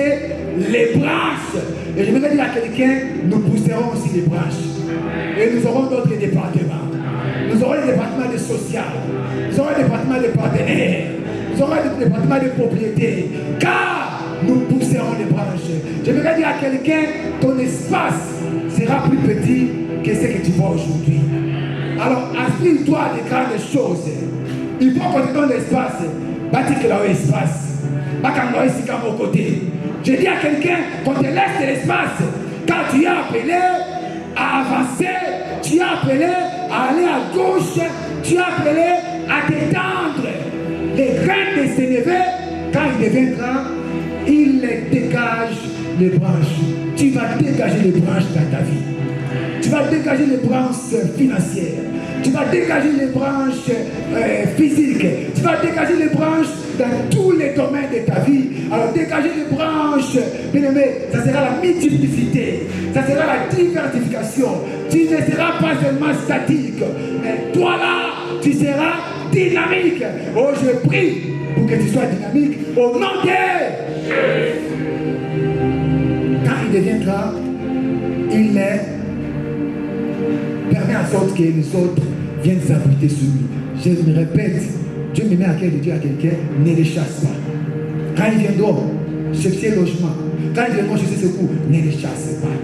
les branches. Et je voudrais dire à quelqu'un, nous pousserons aussi les branches. Et nous aurons d'autres départements. Nous aurons des départements de social, nous aurons des départements de partenaires, nous aurons des départements de propriété. Car nous pousserons les branches. Je voudrais dire à quelqu'un, ton espace sera plus petit que ce que tu vois aujourd'hui. Alors, aspire-toi à des grandes choses. Il faut qu'on te donne l'espace. Bâtir que là où espace. Pas quand ici, quand mon côté. Je dis à quelqu'un qu'on te laisse de l'espace. Quand tu es appelé à avancer, tu es appelé à aller à gauche, tu es appelé à t'étendre. Les grains de sénévé, quand il devient grand, il dégage les branches. Tu vas dégager les branches dans ta vie. Tu vas dégager les branches financières. Tu vas dégager les branches physiques. Tu vas dégager les branches dans tous les domaines de ta vie. Alors dégager les branches, bien aimé, ça sera la multiplicité. Ça sera la diversification. Tu ne seras pas seulement statique. Mais toi là, tu seras dynamique. Oh, je prie pour que tu sois dynamique. Au nom de... Quand il deviendra, il permet en sorte que les autres viennent s'abriter sur lui. Je me répète, Dieu me met à cœur de dire à quelqu'un, ne les chasse pas. Quand ils viendront chercher logement, quand ils viendront chercher secours, ne les chasse pas.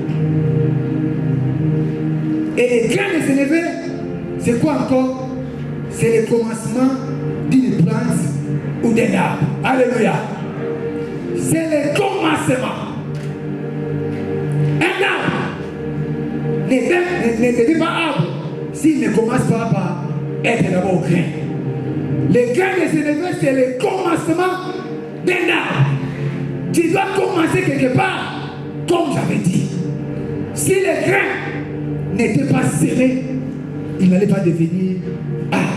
Et les grains de sénévé, c'est quoi encore? C'est le commencement d'une plante ou d'un arbre. Alléluia. C'est le commencement. Un arbre ne devient pas arbre s'il ne commence pas par être d'abord grain. Le grain de sénévé, c'est le commencement d'un arbre. Tu dois commencer quelque part, comme j'avais dit. Si le grain n'était pas serré, il n'allait pas devenir arbre.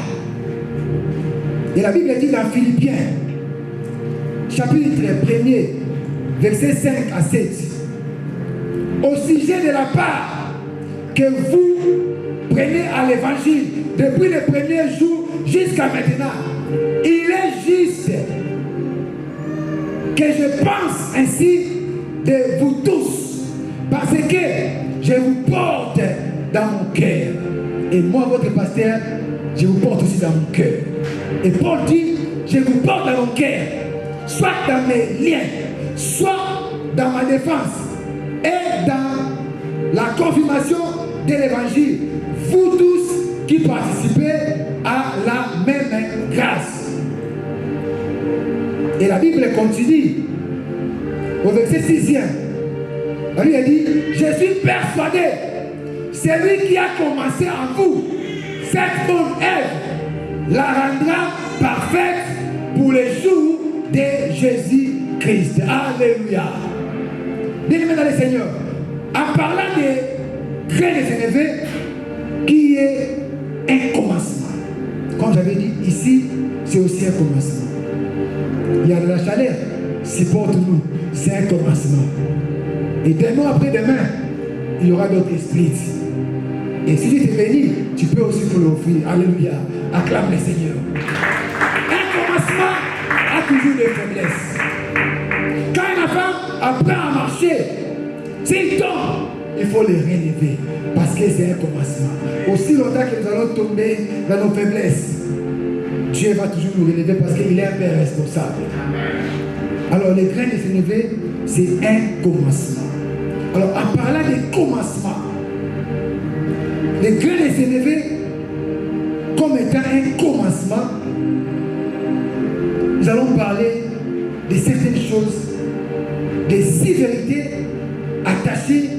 Et la Bible dit dans Philippiens, chapitre 1er, versets 5 à 7, au sujet de la part que vous prenez à l'évangile depuis le premier jour jusqu'à maintenant, il est juste que je pense ainsi de vous tous, parce que je vous porte dans mon cœur. Et moi, votre pasteur, je vous porte aussi dans mon cœur. Et Paul dit, je vous porte dans mon cœur, soit dans mes liens, soit dans ma défense et dans la confirmation de l'évangile. Vous tous qui participez à la même grâce. Et la Bible continue au verset 6e. La Bible dit, je suis persuadé, celui qui a commencé en vous cette bonne œuvre la rendra parfaite pour les jours de Jésus-Christ. Alléluia. Bien-aimés dans le Seigneur, en parlant de grain de sénévé, qui est un commencement. Comme j'avais dit, ici, c'est aussi un commencement. Il y a de la chaleur, supporte-nous, c'est un commencement. Et demain après-demain, il y aura d'autres esprits. Et si tu t'es béni, tu peux aussi pour l'offrir. Alléluia. Acclame le Seigneur. Un commencement a toujours des faiblesses. Quand un enfant apprend à marcher, s'il tombe, il faut le relever. Parce que c'est un commencement. Aussi longtemps que nous allons tomber dans nos faiblesses, Dieu va toujours nous relever parce qu'il est un Père responsable. Alors, les grains de sénévé, c'est un commencement. Alors, en parlant de commencement, les grains de sénévé, comme étant un commencement, nous allons parler de certaines choses, des 6 vérités attachées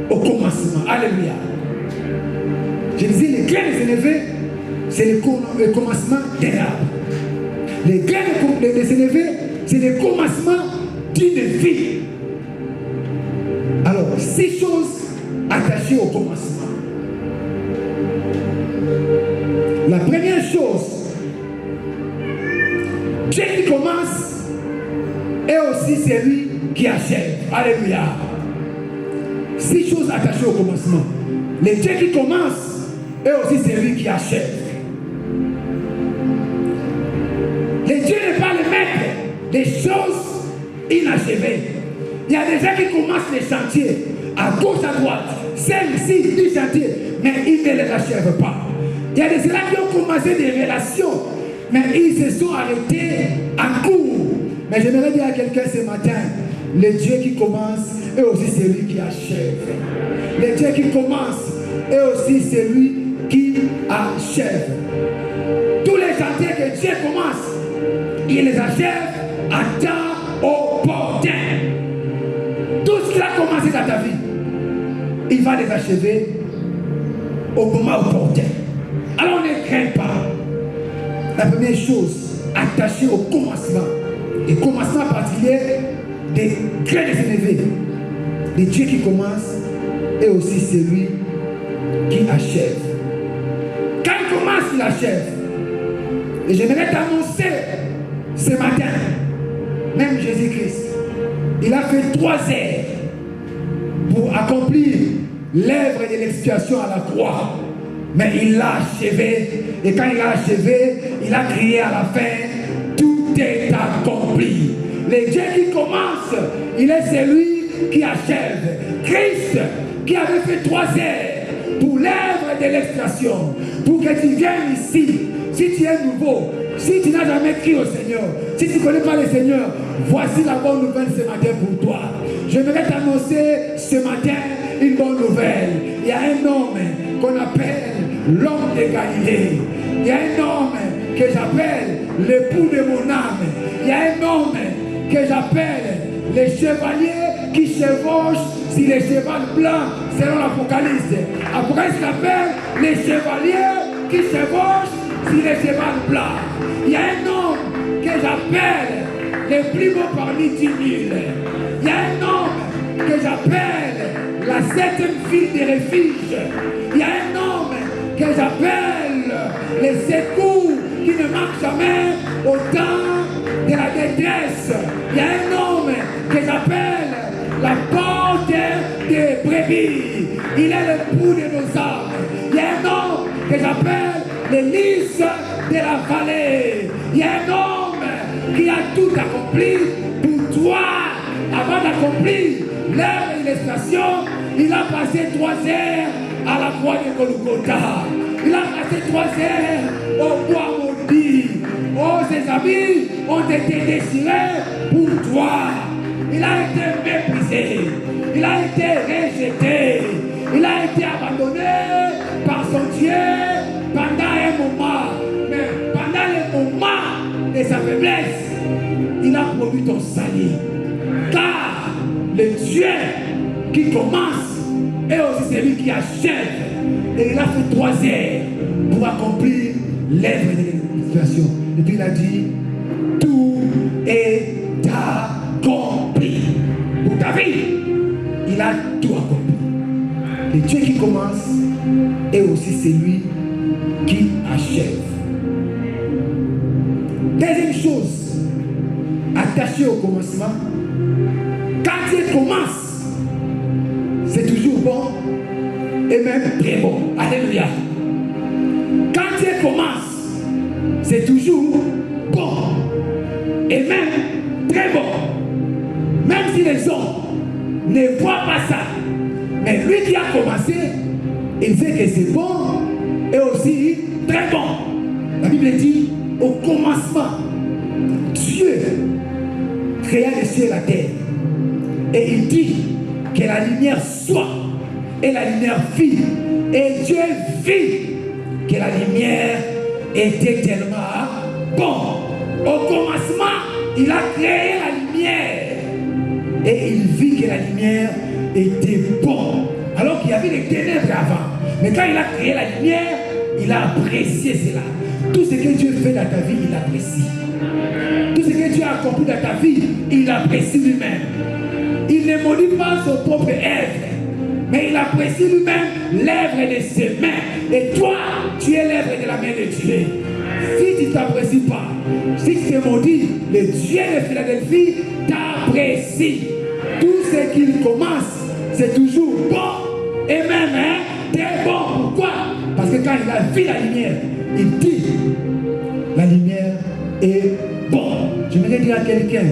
au commencement. Alléluia. Je disais, les graines des élevés, c'est le commencement d'un arbre. Les graines des élevés, c'est le commencement d'une vie. Alors, 6 choses attachées au commencement. La première chose, Dieu qui commence est aussi celui qui achève. Alléluia. 6 choses attachées au commencement. Le Dieu qui commence est aussi celui qui achève. Le Dieu n'est pas le maître des choses inachevées. Il y a des gens qui commencent les chantiers à gauche, à droite, 5, 6, 10 chantiers, mais ils ne les achèvent pas. Il y a des gens qui ont commencé des relations, mais ils se sont arrêtés en cours. Mais j'aimerais dire à quelqu'un ce matin, le Dieu qui commence est aussi celui qui achève. Le Dieu qui commence est aussi celui qui achève. Tous les chantiers que Dieu commence, il les achève à temps opportun. Tout ce qu'il a commencé dans ta vie, il va les achever au moment opportun. Alors ne crains pas. La première chose, attachée au commencement, et commencement particulier des grains des élevés. Le Dieu qui commence est aussi celui qui achève. Quand il commence, il achève. Et j'aimerais t'annoncer ce matin, même Jésus-Christ, il a fait 3 heures pour accomplir l'œuvre de l'expiation à la croix. Mais il l'a achevé. Et quand il l'a achevé, il a crié à la fin, tout est accompli. Le Dieu qui commence, il est celui qui achève. Christ, qui avait fait 3 heures pour l'œuvre de l'expiation, pour que tu viennes ici, si tu es nouveau, si tu n'as jamais crié au Seigneur, si tu ne connais pas le Seigneur, voici la bonne nouvelle ce matin pour toi. J'aimerais t'annoncer ce matin une bonne nouvelle. Il y a un homme qu'on appelle l'homme de Galilée. Il y a un homme que j'appelle l'époux de mon âme. Il y a un homme que j'appelle le chevalier qui chevauche sur les chevals blancs selon l'Apocalypse. Apocalypse s'appelle les chevaliers qui chevauchent sur les chevals blancs. Il y a un homme que j'appelle le plus beau parmi 10 000. Il y a un homme que j'appelle la 7e ville des refuges. Il y a un homme que j'appelle les secours qui ne manquent jamais au temps de la détresse. Il y a un homme que j'appelle la porte des brebis. Il est le pouls de nos âmes. Il y a un homme que j'appelle les lys de la vallée. Il y a un homme qui a tout accompli pour toi. Avant d'accomplir l'heure de l'expiation, il a passé 3 heures à la croix de Golgotha. Il a passé 3 heures au bois maudit. Oh, ses amis ont été déchirés pour toi. Il a été méprisé. Il a été rejeté. Il a été abandonné par son Dieu pendant un moment. Mais pendant le moment de sa faiblesse, il a produit ton salut. Car le Dieu qui commence est aussi celui qui achève. Et il a fait 3 heures pour accomplir l'œuvre de l'expiation. Et puis il a dit, tout est accompli. Pour ta vie, il a tout accompli. Le Dieu qui commence est aussi celui qui achève. Deuxième chose, attaché au commencement, quand Dieu commence, c'est toujours bon et même très bon. Alléluia. Quand Dieu commence, c'est toujours bon et même très bon. Même si les hommes ne voient pas ça, mais lui qui a commencé, il sait que c'est bon et aussi très bon. La Bible dit, au commencement, Dieu créa le ciel et la terre. Et il dit que la lumière soit. Et la lumière fit. Et Dieu vit que la lumière était tellement bon. Au commencement, il a créé la lumière. Et il vit que la lumière était bonne. Alors qu'il y avait des ténèbres avant. Mais quand il a créé la lumière, il a apprécié cela. Tout ce que Dieu fait dans ta vie, il apprécie. Tout ce que Dieu a accompli dans ta vie, il apprécie lui-même. Il ne maudit pas son propre œuvre, mais il apprécie lui-même l'œuvre de ses mains. Et toi, tu es l'œuvre de la main de Dieu. Si tu ne t'apprécies pas, si tu te maudis, le Dieu de Philadelphie t'apprécie. Tout ce qu'il commence, c'est toujours bon. Et même, très bon. Pourquoi? Parce que quand il a vu la lumière, il dit, la lumière est bonne. Je voudrais dire à quelqu'un,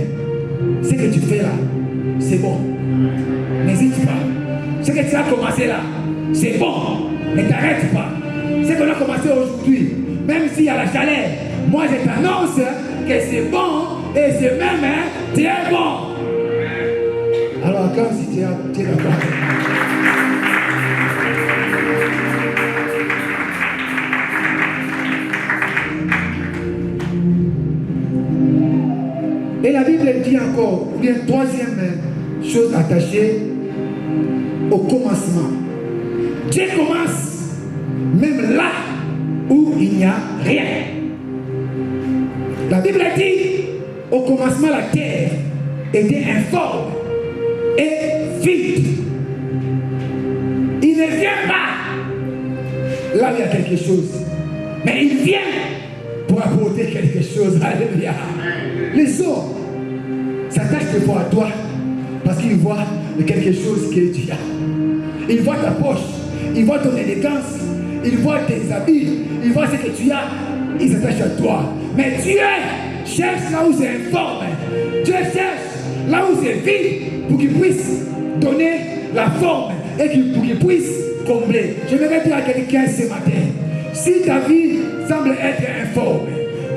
ce que tu fais là, c'est bon. N'hésite pas. Ce que tu as commencé là, c'est bon. Ne t'arrête pas. Ce qu'on a commencé aujourd'hui, même s'il y a la chaleur, moi je t'annonce que c'est bon et c'est même très bon. Alors quand si tu es d'accord. Et la Bible dit encore, ou bien troisième chose attachée au commencement. Dieu commence même là où il n'y a rien. La Bible dit, au commencement la terre était informe et vide. Il ne vient pas là où il y a quelque chose, mais il vient pour apporter quelque chose. Alléluia. Les hommes s'attachent des fois à toi parce qu'ils voient quelque chose que tu as. Ils voient ta poche, ils voient ton élégance, ils voient tes habits, ils voient ce que tu as, ils s'attachent à toi. Mais Dieu cherche là où c'est informe. Dieu cherche là où c'est vide pour qu'il puisse donner la forme et pour qu'il puisse combler. Je vais dire à quelqu'un ce matin, si ta vie semble être informe,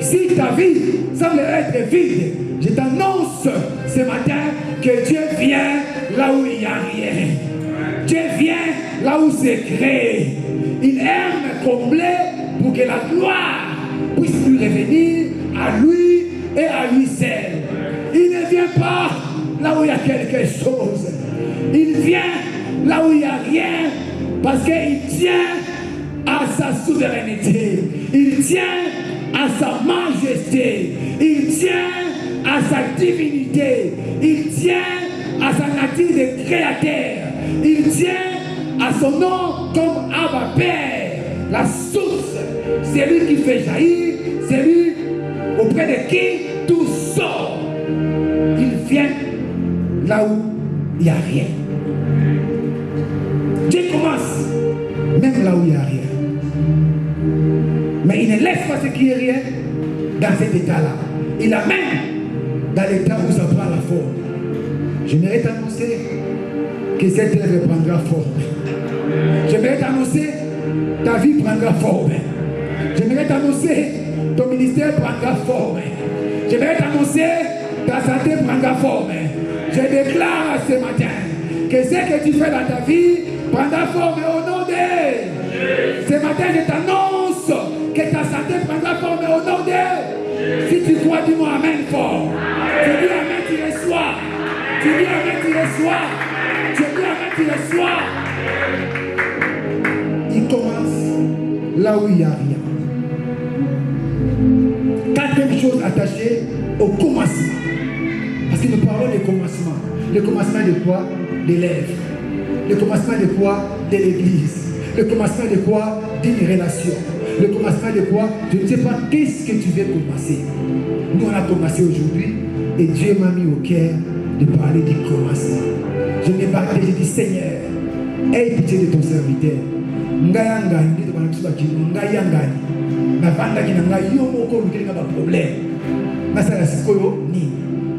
si ta vie semble être vide, je t'annonce ce matin que Dieu vient là où il n'y a rien. Dieu vient là où c'est créé. Il aime combler pour que la gloire puisse lui revenir à lui et à lui seul. Il ne vient pas là où il y a quelque chose. Il vient là où il n'y a rien parce qu'il tient à sa souveraineté. Il tient à sa majesté. Il tient à sa divinité. Il tient à sa nature de créateur. Il tient à son nom comme Abba Père, la source. C'est lui qui fait jaillir, c'est lui auprès de qui tout sort. Il vient là où il n'y a rien. Dieu commence même là où il n'y a rien. Mais il ne laisse pas ce qui est rien dans cet état-là. Il l'amène dans l'état où ça prend la forme. J'aimerais t'annoncer que cette œuvre prendra forme. J'aimerais t'annoncer ta vie prendra forme. J'aimerais t'annoncer ton ministère prendra forme. J'aimerais t'annoncer ta santé prendra forme. Je déclare ce matin que ce que tu fais dans ta vie prendra forme au nom de. Ce matin, je t'annonce que ta santé prendra forme au nom de. Si tu crois, dis-moi Amen fort. Tu dis Amen, tu reçois. Tu dis Amen, tu reçois. Tu dis Amen, tu reçois. Il commence là où il n'y a rien. Quatrième chose attachée au commencement. Parce que nous parlons de commencement. Le commencement de quoi? De l'œuvre. Le commencement de quoi? De l'église. Le commencement de quoi? D'une relation. Le commencement de quoi? Je ne sais pas qu'est-ce que tu veux commencer. Nous on a commencé aujourd'hui et Dieu m'a mis au cœur de parler du commencement. Je m'ai battu, j'ai dit Seigneur, aie pitié de ton serviteur.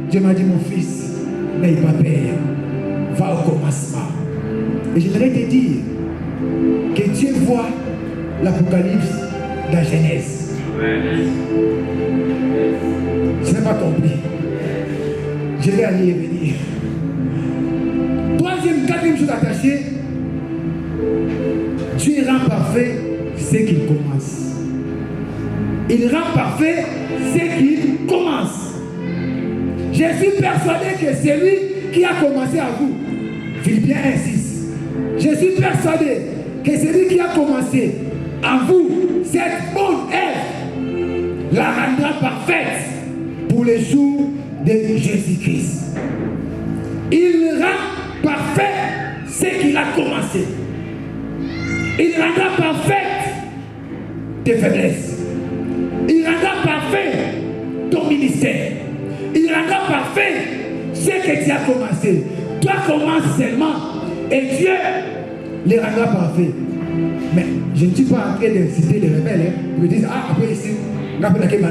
Dieu m'a dit mon fils, n'aie pas peur, va au commencement. Et je voudrais te dire que Dieu voit l'Apocalypse de la Genèse. Je n'ai pas compris. Je vais aller et venir. Quatrième chose attachée, Dieu rend parfait ce qu'il commence. Il rend parfait ce qu'il commence. Je suis persuadé que c'est lui qui a commencé à vous. Philippiens 1:6. Je suis persuadé que c'est lui qui a commencé à vous cette bonne œuvre, la rendra parfaite pour les jours de Jésus-Christ. Il rend parfait ce qu'il a commencé. Il rendra parfait tes faiblesses. Il rendra parfait ton ministère. Il rendra parfait ce que tu as commencé. Toi commence seulement et Dieu les rendra parfaits. Mais je ne suis pas en train d'inciter les rebelles. Ils me disent, ah, après ici, on a fait la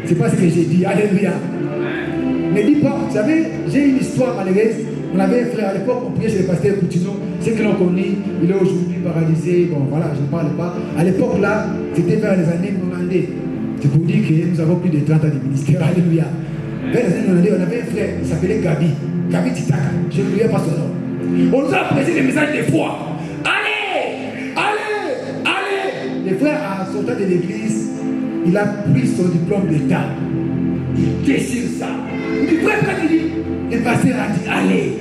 c'est pas ce que j'ai dit. Alléluia. Ne dis pas, vous savez, j'ai une histoire malheureuse. On avait un frère à l'époque, on priait chez le pasteur Coutinho. Ceux qui l'ont connu, il est aujourd'hui paralysé. Bon, voilà, je ne parle pas. À l'époque, là, c'était vers les années 90. C'est pour dire que nous avons plus de 30 ans de ministère. Alléluia. Vers les années 90, on avait un frère, il s'appelait Gabi. Gabi Titaka. Je ne oubliais pas son nom. On nous a prêché des messages de foi. Allez, allez, allez. Le frère, en sortant de l'église, il a pris son diplôme d'État. Il déchire ça. Il dit, frère, quand il dit, le pasteur a dit, allez.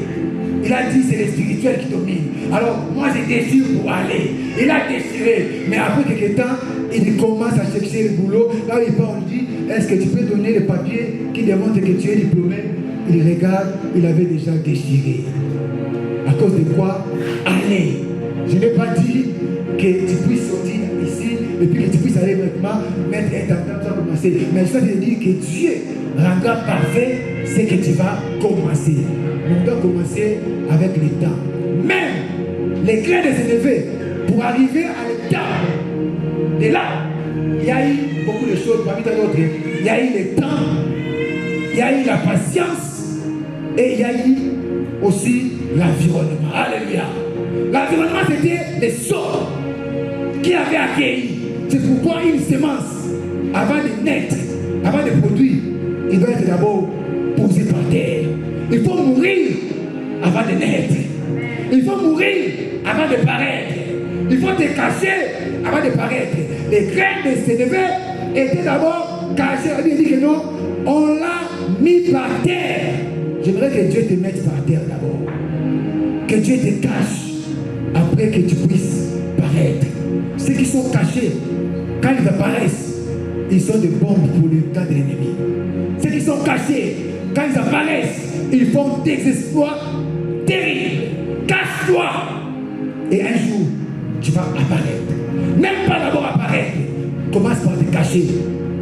Il a dit, c'est le spirituel qui domine. Alors, moi, je déchire pour aller. Il a déchiré. Mais après quelques temps, il commence à chercher le boulot. Là, il part, on lui dit, est-ce que tu peux donner le papier qui démontre que tu es diplômé? Il regarde, il avait déjà déchiré. À cause de quoi? Allez. Je n'ai pas dit que tu puisses sortir ici et puis que tu puisses aller maintenant mettre un temps pour commencer. Mais je veux dire que Dieu rendra parfait ce que tu vas commencer. On doit commencer avec le temps. Même les grains de s'élever pour arriver à l'état. Et là, il y a eu beaucoup de choses parmi d'autres. Il y a eu le temps, il y a eu la patience et il y a eu aussi l'environnement. Alléluia. L'environnement, c'était les sorts qui avaient accueilli. C'est pourquoi une semence, avant de naître, avant de produire, il doit être d'abord posé par terre. Il faut mourir avant de naître. Il faut mourir avant de paraître. Il faut te cacher avant de paraître. Les graines de Sénévé étaient d'abord cachées. Il dit que non, on l'a mis par terre. J'aimerais que Dieu te mette par terre d'abord. Que Dieu te cache après que tu puisses paraître. Ceux qui sont cachés, quand ils apparaissent, ils sont des bombes pour le temps de l'ennemi. Ceux qui sont cachés, quand ils apparaissent, ils font des exploits terribles. Cache-toi. Et un jour, tu vas apparaître. Même pas d'abord apparaître. Commence par te cacher,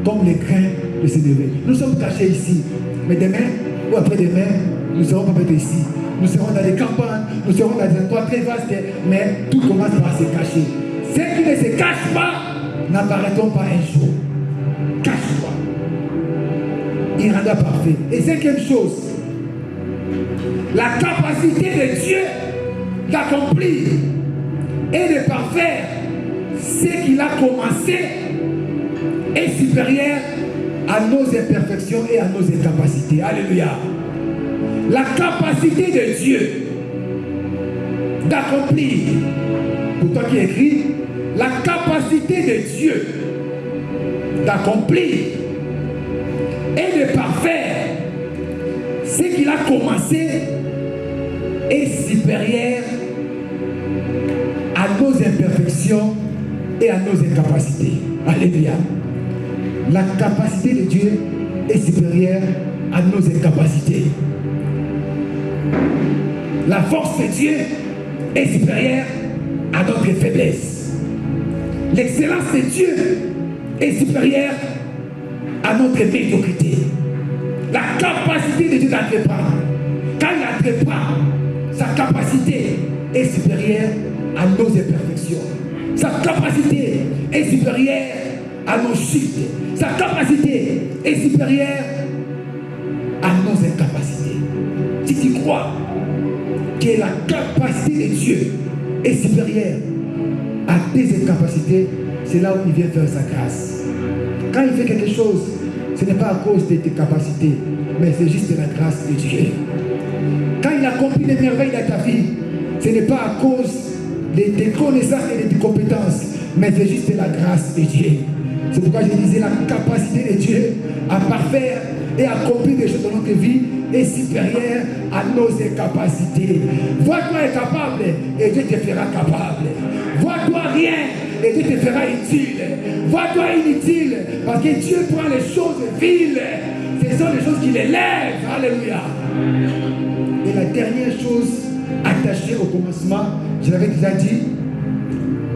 comme les grains de s'élever. Nous sommes cachés ici. Mais demain, ou après-demain, nous ne serons pas ici. Nous serons dans les campagnes, nous serons dans des endroits très vastes, mais tout commence par se cacher. Ceux qui ne se cachent pas n'apparaîtront pas un jour. Cache-toi. Il rendra parfait. Et cinquième chose, la capacité de Dieu d'accomplir et de parfaire ce qu'il a commencé est supérieur à nos imperfections et à nos incapacités. Alléluia. La capacité de Dieu d'accomplir, pour toi qui écris, la capacité de Dieu d'accomplir et de parfaire ce qu'il a commencé est supérieur à nos imperfections et à nos incapacités. Alléluia. La capacité de Dieu est supérieure à nos incapacités. La force de Dieu est supérieure à notre faiblesse. L'excellence de Dieu est supérieure à notre médiocrité. La capacité de Dieu d'entreprendre, quand il entreprend, sa capacité est supérieure à nos imperfections. Sa capacité est supérieure à nos chutes. Sa capacité est supérieure à nos incapacités. Si tu crois que la capacité de Dieu est supérieure à tes incapacités, c'est là où il vient faire sa grâce. Quand il fait quelque chose, ce n'est pas à cause de tes capacités, mais c'est juste la grâce de Dieu. Quand il accomplit des merveilles dans ta vie, ce n'est pas à cause de tes connaissances et de tes compétences, mais c'est juste la grâce de Dieu. C'est pourquoi je disais la capacité de Dieu à parfaire et accomplir des choses dans notre vie est supérieur à nos capacités. Vois-toi incapable et Dieu te fera capable. Vois-toi rien et Dieu te fera utile. Vois-toi inutile parce que Dieu prend les choses viles. Ce sont les choses qui l'élèvent. Alléluia. Et la dernière chose attachée au commencement, je l'avais déjà dit,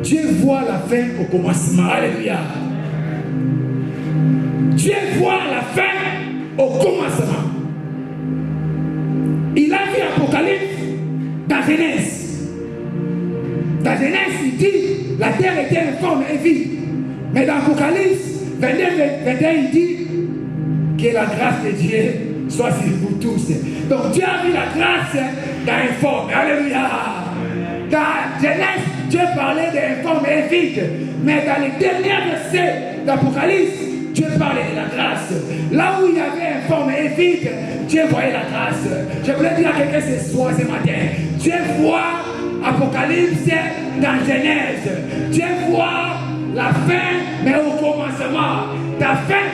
Dieu voit la fin au commencement. Alléluia. Dieu voit la fin au commencement. Il a vu Apocalypse dans Genèse. Dans Genèse, il dit la terre était informe et vide. Mais dans Apocalypse 22-21, il dit que la grâce de Dieu soit sur vous tous. Donc Dieu a vu la grâce d'informe. Alléluia. Dans Genèse, Dieu parlait d'informe et vide. Mais dans les derniers versets d'Apocalypse, Dieu parlait de la grâce. Là où il y avait informe et vide, Dieu voyait la grâce. Je voulais dire à quelqu'un ce soir, ce matin, Dieu voit Apocalypse dans Genèse. Dieu voit la fin, mais au commencement. Ta fin,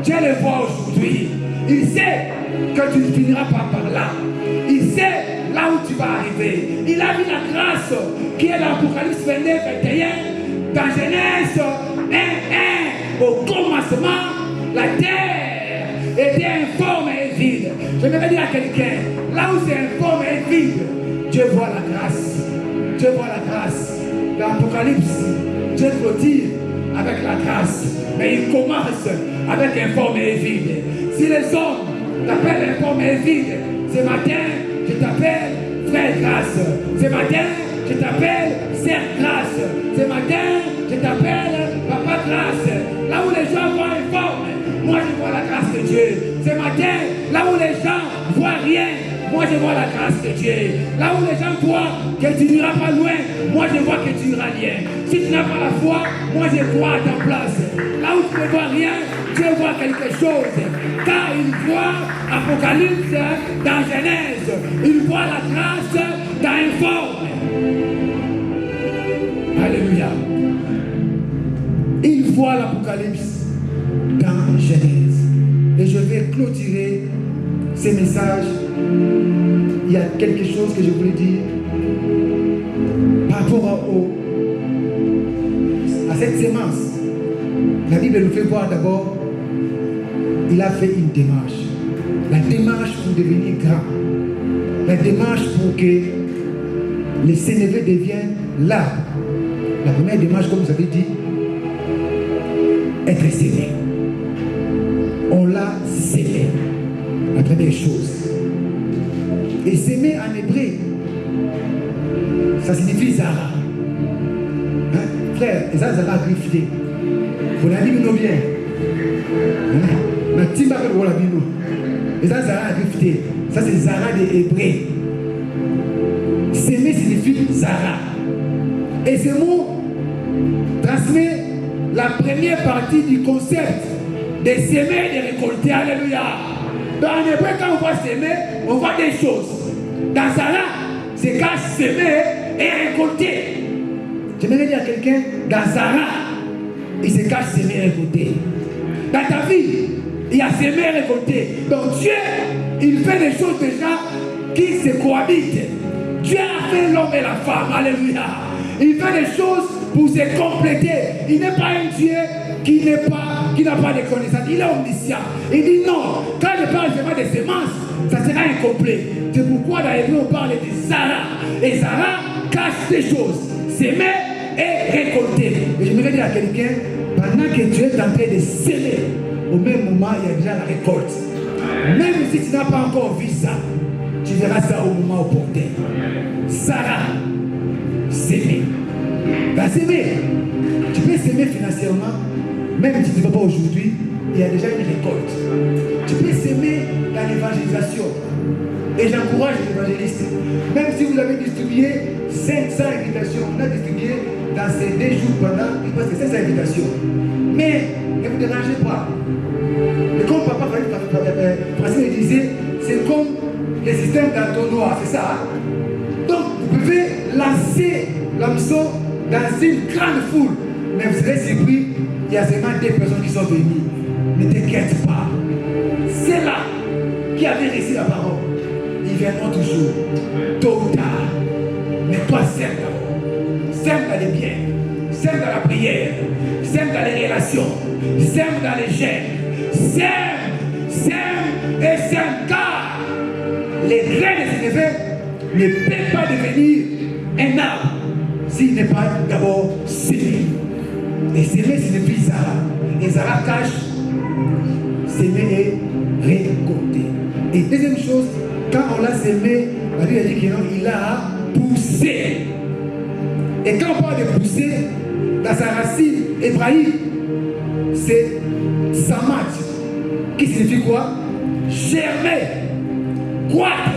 Dieu le voit aujourd'hui. Il sait que tu ne finiras pas par là. Il sait là où tu vas arriver. Il a vu la grâce qui est dans Apocalypse 22-21, dans Genèse 1-1. Au commencement, la terre était informe et vide. Je vais dire à quelqu'un, là où c'est informe et vide, Dieu voit la grâce. Dieu voit la grâce. Dans l'Apocalypse, Dieu clôture avec la grâce. Mais il commence avec informe et vide. Si les hommes t'appellent informe et vide, ce matin, je t'appelle frère grâce. Ce matin, je t'appelle sœur grâce. Ce matin, je t'appelle papa grâce. Là où les gens voient informe, moi je vois la grâce de Dieu. Ce matin, là où les gens voient rien, moi je vois la grâce de Dieu. Là où les gens voient que tu n'iras pas loin, moi je vois que tu iras rien. Si tu n'as pas la foi, moi je vois à ta place. Là où tu ne vois rien, Dieu voit quelque chose. Car il voit Apocalypse dans Genèse. Il voit la grâce dans Informe. Alléluia. Il voit l'Apocalypse dans Genèse. Et je vais clôturer ces messages. Il y a quelque chose que je voulais dire par rapport à cette sémence. La Bible nous fait voir d'abord, il a fait une démarche. La démarche pour devenir grand. La démarche pour que les sénévés deviennent l'arbre. La première démarche, comme vous avez dit, être sémé. On l'a sémé. La première chose. Et s'aimer en hébreu, ça signifie Zara. Hein? Frère, et ça, Zara grifté. Vous l'avez dit, nous bien. Mais tu vas vous l'avez dit, et ça, Zara grifté. Ça, c'est Zara des Hébreux. S'aimer signifie Zara. Et ce mot transmet la première partie du concept de s'aimer et de récolter. Alléluia. Dans en hébreu, quand on voit s'aimer, on voit des choses. Dans Zara, c'est qu'à s'aimer et récolter. J'aimerais dire à quelqu'un, dans Zara, il se cache s'aimer et récolter. Dans ta vie, il y a s'aimer et récolter. Donc Dieu, il fait des choses déjà qui se cohabitent. Dieu a fait l'homme et la femme. Alléluia. Il fait des choses pour se compléter. Il n'est pas un Dieu qui n'a pas de connaissances. Il est omniscient. Il dit non. Quand je parle seulement de semences, ça sera incomplet. C'est pourquoi dans l'hébreu on parle de Zara. Et Zara cache des choses. S'aimer et récolter. Et je voudrais dire à quelqu'un, pendant que Dieu est en train de s'aimer, au même moment, il y a déjà la récolte. Même si tu n'as pas encore vu ça, tu verras ça au moment opportun. Zara, s'aimer. Va s'aimer. Tu peux s'aimer financièrement, même si tu ne vas pas aujourd'hui, il y a déjà une récolte. Tu peux s'aimer dans l'évangélisation. Et j'encourage les évangélistes. Même si vous avez distribué 500 invitations, on a distribué dans ces 2 jours pendant, je pense que 500 invitations. Mais ne vous dérangez pas. Et comme papa Francine le disait, c'est comme le système d'entonnoir, c'est ça. Donc vous pouvez lancer l'hameçon dans une grande foule. Mais vous serez surpris, il y a seulement 2 personnes qui sont venues. Ne t'inquiète pas. C'est ceux-là qui avaient reçu la parole, ils viendront toujours, tôt ou tard. Mais toi, sème d'abord. Sème dans les biens, sème dans la prière, sème dans les relations, sème dans les gènes, sème et sème, car les grains de Sénévé ne peuvent pas devenir un arbre s'il n'est pas d'abord semé. Et s'aimer signifie Zara. Et Zara cache, s'aimer et récolter. Et deuxième chose, quand on l'a semé, la Bible dit qu'il a poussé. Et quand on parle de pousser, dans sa racine hébraïque, c'est samat, qui signifie quoi? Germer, croître,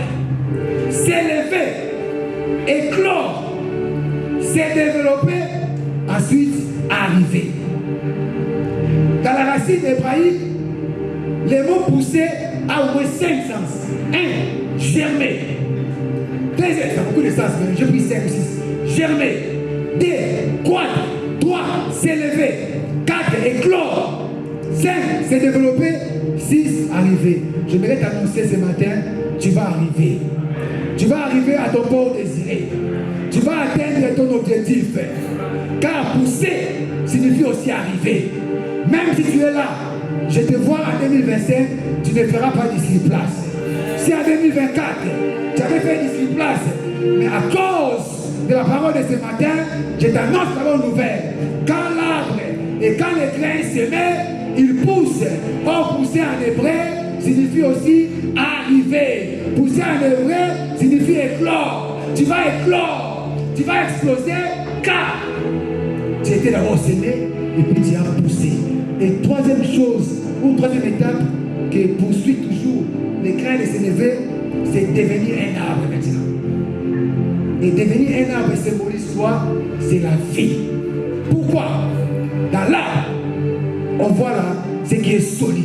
s'élever, éclore, se développer, ensuite arriver. Dans la racine hébraïque, le mot pousser a au moins 5 sens. 1. Germer. 2. Ça a beaucoup de sens, mais j'ai pris 5 ou 6. Germer. 2. Croître. 3. S'élever. 4. Éclore. 5. Se développer. 6. Arriver. J'aimerais t'annoncer ce matin, tu vas arriver. Tu vas arriver à ton port désiré. Tu vas atteindre ton objectif. Car pousser signifie aussi arriver. Même si tu es là, je te vois en 2025, tu ne feras pas d'ici place. Si en 2024, tu avais fait d'ici place, mais à cause de la parole de ce matin, je t'annonce la bonne nouvelle. Quand l'arbre et quand les grains s'aimaient, ils poussent. Or, pousser en hébreu signifie aussi arriver. Pousser en hébreu signifie éclore. Tu vas éclore, tu vas exploser, car tu étais d'abord semé et puis tu as poussé. Et troisième chose, ou troisième étape qui poursuit toujours les grains de s'élever, c'est devenir un arbre maintenant. Et devenir un arbre symbolise quoi? C'est la vie. Pourquoi? Dans l'arbre, on voit là ce qui est solide.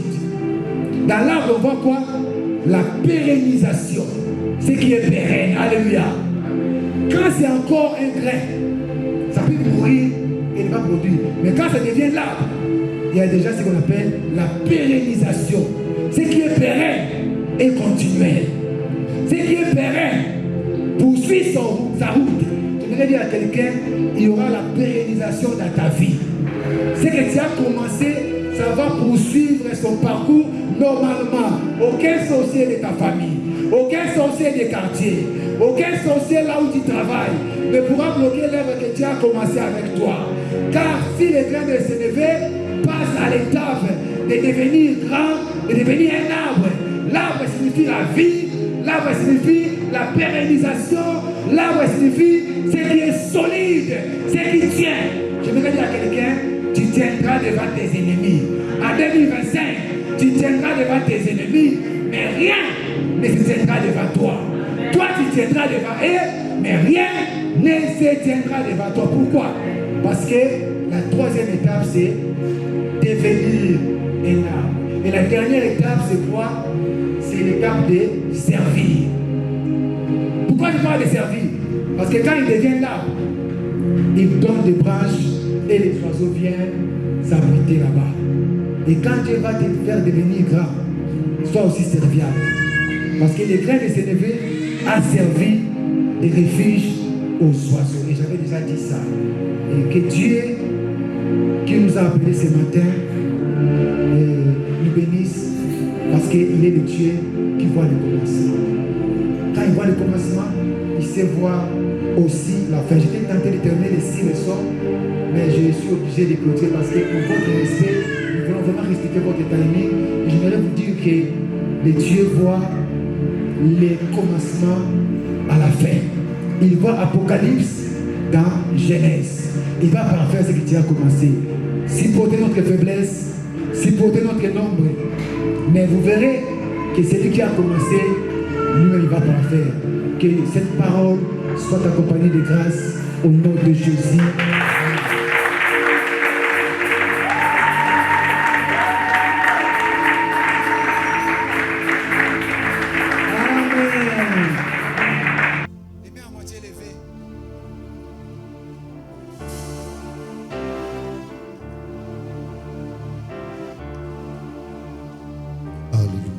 Dans l'arbre, on voit quoi? La pérennisation. Ce qui est pérenne. Alléluia. Quand c'est encore un grain, ça peut mourir et ne pas produire. Mais quand ça devient l'arbre, il y a déjà ce qu'on appelle la pérennisation. Ce qui est pérenne et continuel. Ce qui est pérenne poursuit sa route. Je voudrais dire à quelqu'un, il y aura la pérennisation dans ta vie. Ce que tu as commencé, ça va poursuivre son parcours normalement. Aucun sorcier de ta famille, aucun sorcier des quartiers, aucun sorcier là où tu travailles ne pourra bloquer l'œuvre que tu as commencé avec toi. Car si les grains de s'élever passent à l'étape de devenir grand, de devenir un arbre, l'arbre signifie la vie, l'arbre signifie la pérennisation, l'arbre signifie ce qui est solide, ce qui tient. Je voudrais dire à quelqu'un, tu tiendras devant tes ennemis. En 2025, tu tiendras devant tes ennemis, mais rien ne se tiendra devant toi. Toi, tu tiendras devant eux, mais rien ne se tiendra devant toi. Pourquoi? Parce que la troisième étape, c'est devenir un arbre. Et la dernière étape, c'est quoi? C'est l'étape de servir. Pourquoi je parle de servir? Parce que quand il devient l'arbre, il donne des branches et les oiseaux viennent s'abriter là-bas. Et quand Dieu va te faire devenir grand, sois aussi serviable. Parce que les grains de s'élever a servi de refuge aux oiseaux. Et j'avais déjà dit ça. Et que Dieu, qui nous a appelés ce matin, nous bénisse. Parce qu'il est le Dieu qui voit le commencement. Quand il voit le commencement, il sait voir aussi la fin. J'étais tenté de terminer les 6 leçons, mais je suis obligé de clôturer parce que pour votre respect, nous voulons vraiment respecter votre timing. Et j'aimerais vous dire que le Dieu voit les commencements à la fin. Il voit Apocalypse dans Genèse. Il va parfaire ce que tu as commencé. Supporter notre faiblesse, supporter notre nombre. Mais vous verrez que celui qui a commencé, lui, il va parfaire. Que cette parole soit accompagnée de grâce au nom de Jésus. Alléluia.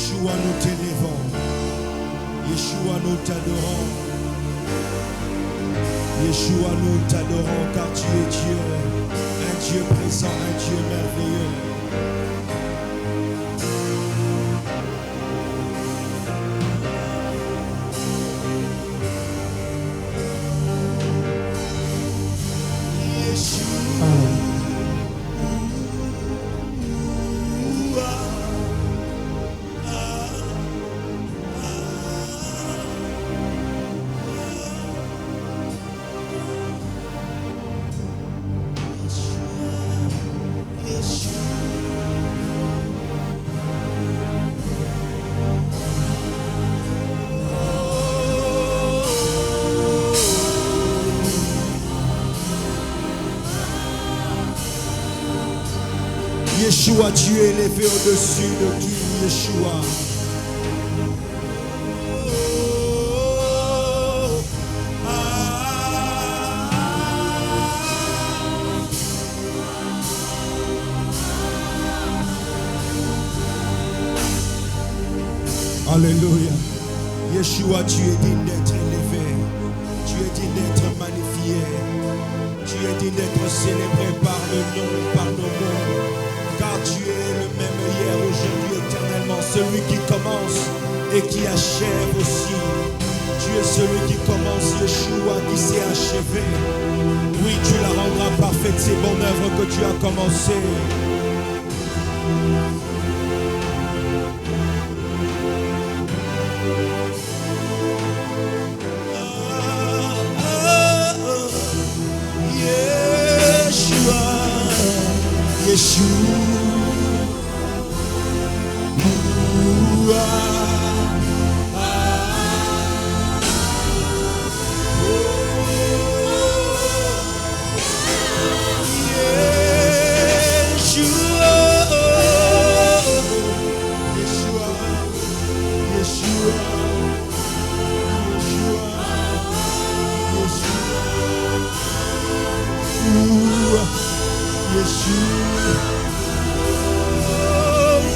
Yeshua, nous t'élevons. Yeshua, nous t'adorons. Yeshua, nous t'adorons car tu es Dieu, un Dieu présent, un Dieu merveilleux. Yeshua, tu es élevé au-dessus de qui, Yeshua? Alléluia. Yeshua, tu es digne d'être élevé. Tu es digne d'être magnifié. Tu es digne d'être célébré par le nom, par nos noms. Car tu es le même hier, aujourd'hui, éternellement. Celui qui commence et qui achève aussi. Tu es celui qui commence, Yeshua, qui s'est achevé. Oui, tu la rendras parfaite, ces bonnes œuvres que tu as commencées.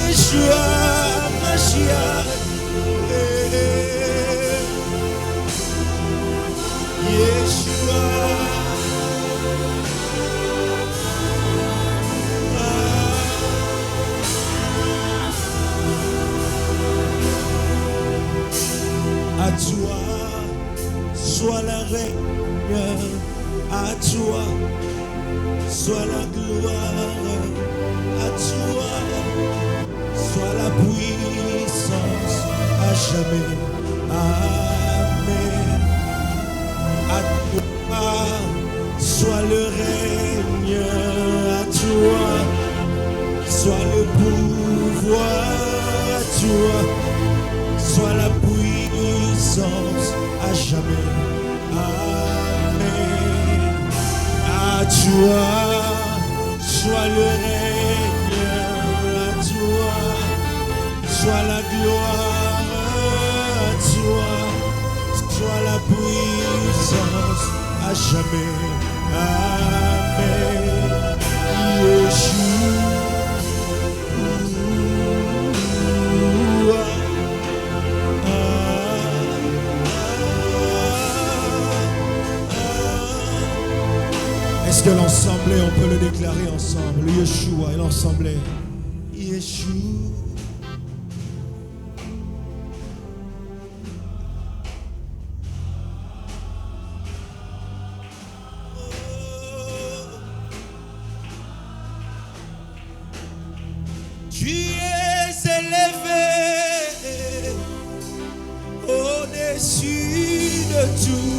Yeshua, Mashiach, Yeshua, à toi soit la règne, à toi soit la gloire, à toi soit la puissance à jamais. Amen. À toi soit le règne, à toi soit le pouvoir, à toi soit la puissance à jamais. Amen. À toi soit le règne, à toi soit la gloire, à toi soit la puissance à jamais. Amen. Yeshua. Est-ce que l'ensemble, on peut le déclarer ensemble? Yeshua et l'ensemble. Yeshua. Tu es élevé au-dessus de tout.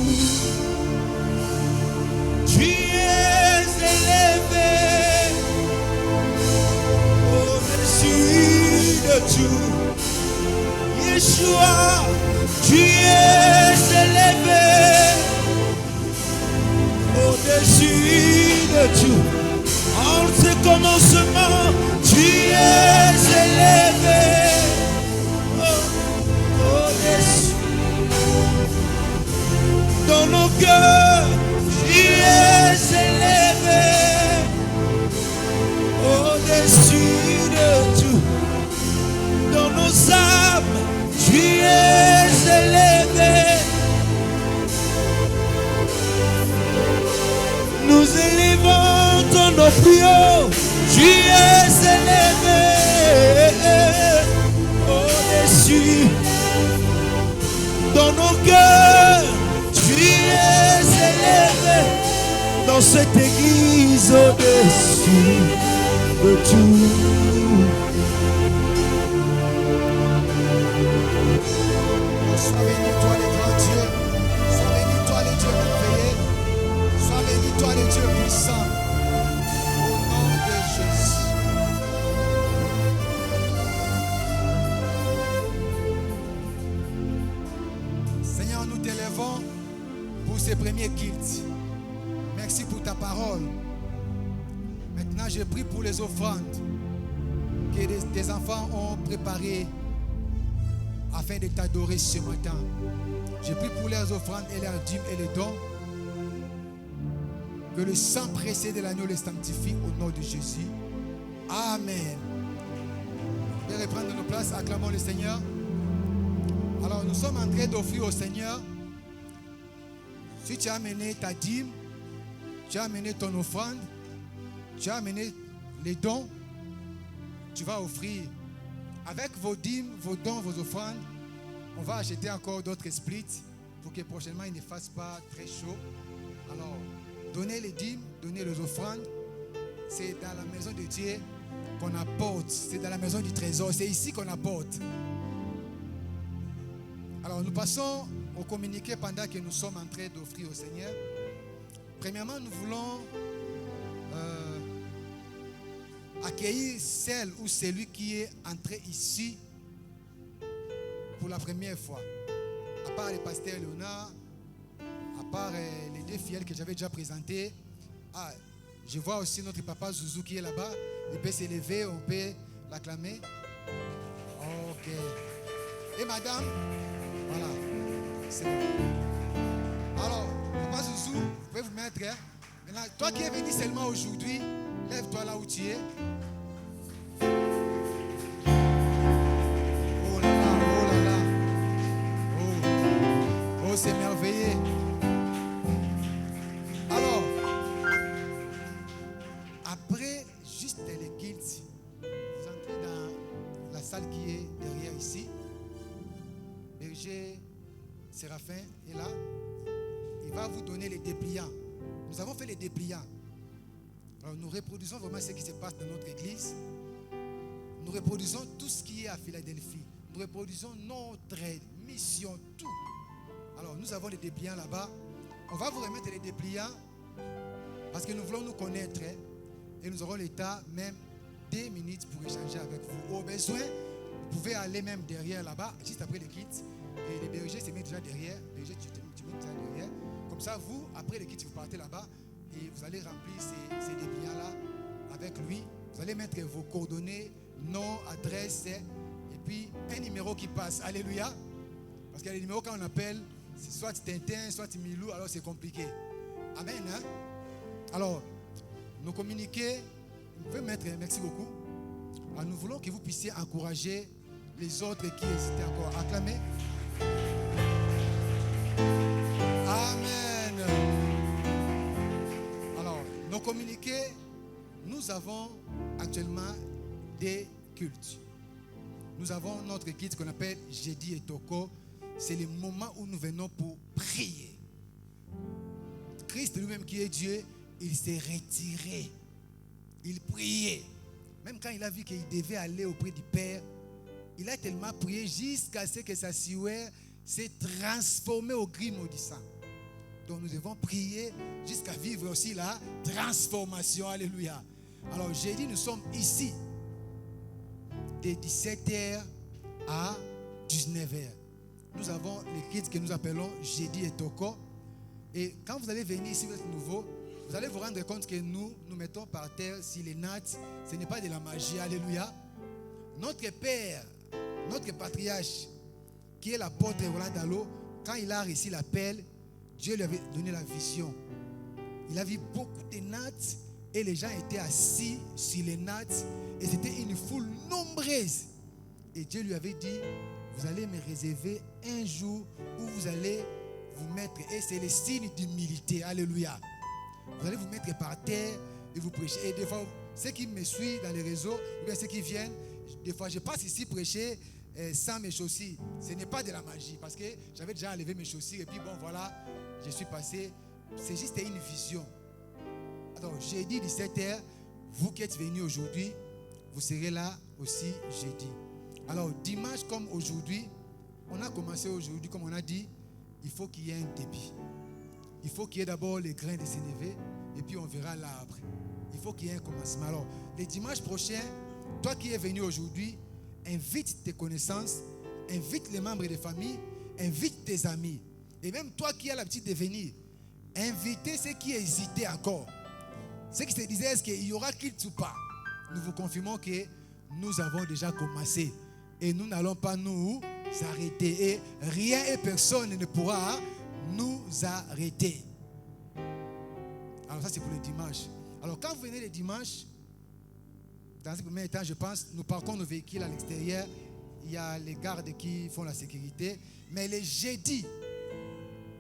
Tu es élevé au-dessus de tout. Yeshua, tu es élevé au-dessus de tout. En ce commencement, tu es élevé au-dessus. Dans nos cœurs, tu es élevé au-dessus de tout. Dans nos âmes, tu es élevé. Nous élevons ton nom plus haut, tu es élevé. Au-dessus, dans nos cœurs, tu es élevé. Dans cette église, au-dessus de tout. Sois béni, toi le grand Dieu. Sois béni, toi le Dieu merveilleux. Sois béni, toi le Dieu puissant. Au nom de Jésus. Seigneur, nous t'élèvons pour ces premiers cultes. Merci pour ta parole. Maintenant, je prie pour les offrandes que tes enfants ont préparées afin de t'adorer ce matin. Je prie pour leurs offrandes et leurs dîmes et les dons. Que le sang pressé de l'agneau les sanctifie au nom de Jésus. Amen. On va reprendre nos places, acclamons le Seigneur. Alors nous sommes en train d'offrir au Seigneur. Si tu as amené ta dîme, tu as amené ton offrande, tu as amené les dons, tu vas offrir. Avec vos dîmes, vos dons, vos offrandes, on va acheter encore d'autres splits pour que prochainement il ne fasse pas très chaud. Alors, donnez les dîmes, donnez les offrandes. C'est dans la maison de Dieu qu'on apporte. C'est dans la maison du trésor. C'est ici qu'on apporte. Alors, nous passons au communiqué pendant que nous sommes en train d'offrir au Seigneur. Premièrement, nous voulons accueillir celle ou celui qui est entré ici pour la première fois. À part le pasteur Léonard, à part les deux filles que j'avais déjà présentées. Ah, je vois aussi notre papa Zouzou qui est là-bas. Il peut s'élever, on peut l'acclamer. Ok. Et madame, voilà. C'est bon. Alors, papa Zouzou, vous pouvez vous mettre. Hein? Maintenant, toi qui es venu seulement aujourd'hui, lève-toi là où tu es. Oh là là, oh là là. Oh, oh c'est merveilleux. Alors, après juste les guildes, vous entrez dans la salle qui est derrière ici. Berger Séraphin est là. Il va vous donner les dépliants. Nous avons fait les dépliants. Alors nous reproduisons vraiment ce qui se passe dans notre église. Nous reproduisons tout ce qui est à Philadelphie. Nous reproduisons notre mission, tout. Alors nous avons les dépliants là-bas. On va vous remettre les dépliants parce que nous voulons nous connaître. Et nous aurons le temps même 2 minutes pour échanger avec vous. Au besoin, vous pouvez aller même derrière là-bas, juste après les kits. Et les bergers se mettent déjà derrière. Les bergers, tu mets déjà derrière. Comme ça, vous, après les kits, vous partez là-bas. Et vous allez remplir ces dépliants-là avec lui. Vous allez mettre vos coordonnées, nom, adresse, et puis un numéro qui passe. Alléluia. Parce qu'il y a des numéros quand on appelle, c'est soit Tintin, soit Milou, alors c'est compliqué. Amen. Hein? Alors, nos communiqués, vous pouvez mettre, merci beaucoup. Alors, nous voulons que vous puissiez encourager les autres qui hésitaient encore. Acclamez. Amen. Alors, nos communiqués, nous avons actuellement des cultes. Nous avons notre culte qu'on appelle Jeudi et Toko. C'est le moment où nous venons pour prier. Christ lui-même qui est Dieu, il s'est retiré. Il priait. Même quand il a vu qu'il devait aller auprès du Père, il a tellement prié jusqu'à ce que sa sueur s'est transformée au gris maudissant. Donc nous devons prier jusqu'à vivre aussi la transformation. Alléluia. Alors jeudi, nous sommes ici de 17h à 19h. Nous avons les kids que nous appelons Jeudi et Toko. Et quand vous allez venir ici, vous êtes nouveau, vous allez vous rendre compte que nous mettons par terre sur les nattes. Ce n'est pas de la magie. Alléluia. Notre Père, notre patriarche, qui est l'apôtre Roland Dallot, quand il a reçu l'appel, Dieu lui avait donné la vision. Il a vu beaucoup de nattes et les gens étaient assis sur les nattes et c'était une foule nombreuse. Et Dieu lui avait dit, vous allez me réserver un jour où vous allez vous mettre, et c'est le signe d'humilité, alléluia. Vous allez vous mettre par terre et vous prêcher. Et des fois, ceux qui me suivent dans les réseaux, ou bien ceux qui viennent, des fois je passe ici prêcher sans mes chaussures. Ce n'est pas de la magie, parce que j'avais déjà enlevé mes chaussures et puis bon voilà, je suis passé. C'est juste une vision. Alors jeudi 17h, vous qui êtes venus aujourd'hui, vous serez là aussi jeudi. Alors dimanche comme aujourd'hui, on a commencé aujourd'hui, comme on a dit, il faut qu'il y ait un débit. Il faut qu'il y ait d'abord les grains de sénévé et puis on verra l'arbre. Il faut qu'il y ait un commencement. Alors, le dimanche prochain, toi qui es venu aujourd'hui, invite tes connaissances, invite les membres de famille, invite tes amis. Et même toi qui as l'habitude de venir, invitez ceux qui hésitaient encore. Ceux qui se disaient, est-ce qu'il y aura culte ou pas? Nous vous confirmons que nous avons déjà commencé. Et nous n'allons pas nous arrêter. Et rien et personne ne pourra nous arrêter. Alors ça c'est pour le dimanche. Alors quand vous venez le dimanche, dans un premier temps, je pense, nous parquons nos véhicules à l'extérieur. Il y a les gardes qui font la sécurité. Mais les jeudis,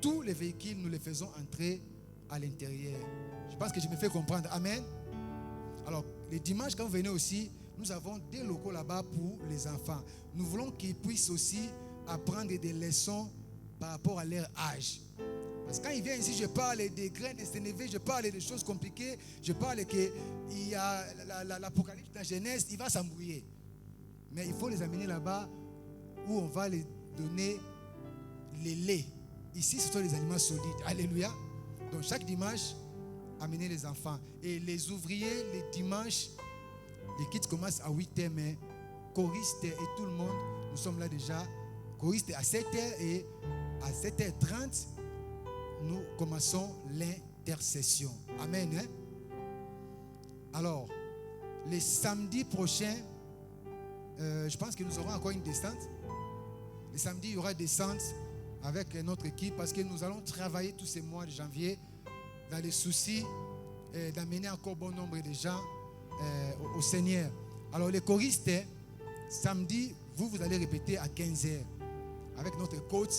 tous les véhicules, nous les faisons entrer à l'intérieur. Je pense que je me fais comprendre. Amen. Alors, les dimanches, quand vous venez aussi, nous avons des locaux là-bas pour les enfants. Nous voulons qu'ils puissent aussi apprendre des leçons par rapport à leur âge. Parce que quand ils viennent ici, je parle des grains de sénévé, je parle des choses compliquées, je parle qu'il y a l'Apocalypse, la Genèse, il va s'embrouiller. Mais il faut les amener là-bas où on va les donner les laits. Ici, ce sont les aliments solides. Alléluia. Donc chaque dimanche, amenez les enfants. Et les ouvriers, les dimanches, les kids commencent à 8h, mais choristes et tout le monde, nous sommes là déjà. Choristes à 7h et à 7h30, nous commençons l'intercession. Amen. Hein? Alors, les samedis prochains, je pense que nous aurons encore une descente. Les samedis, il y aura une descente avec notre équipe parce que nous allons travailler tous ces mois de janvier dans les soucis d'amener encore bon nombre de gens au Seigneur. Alors, les choristes, samedi, vous allez répéter à 15h avec notre coach,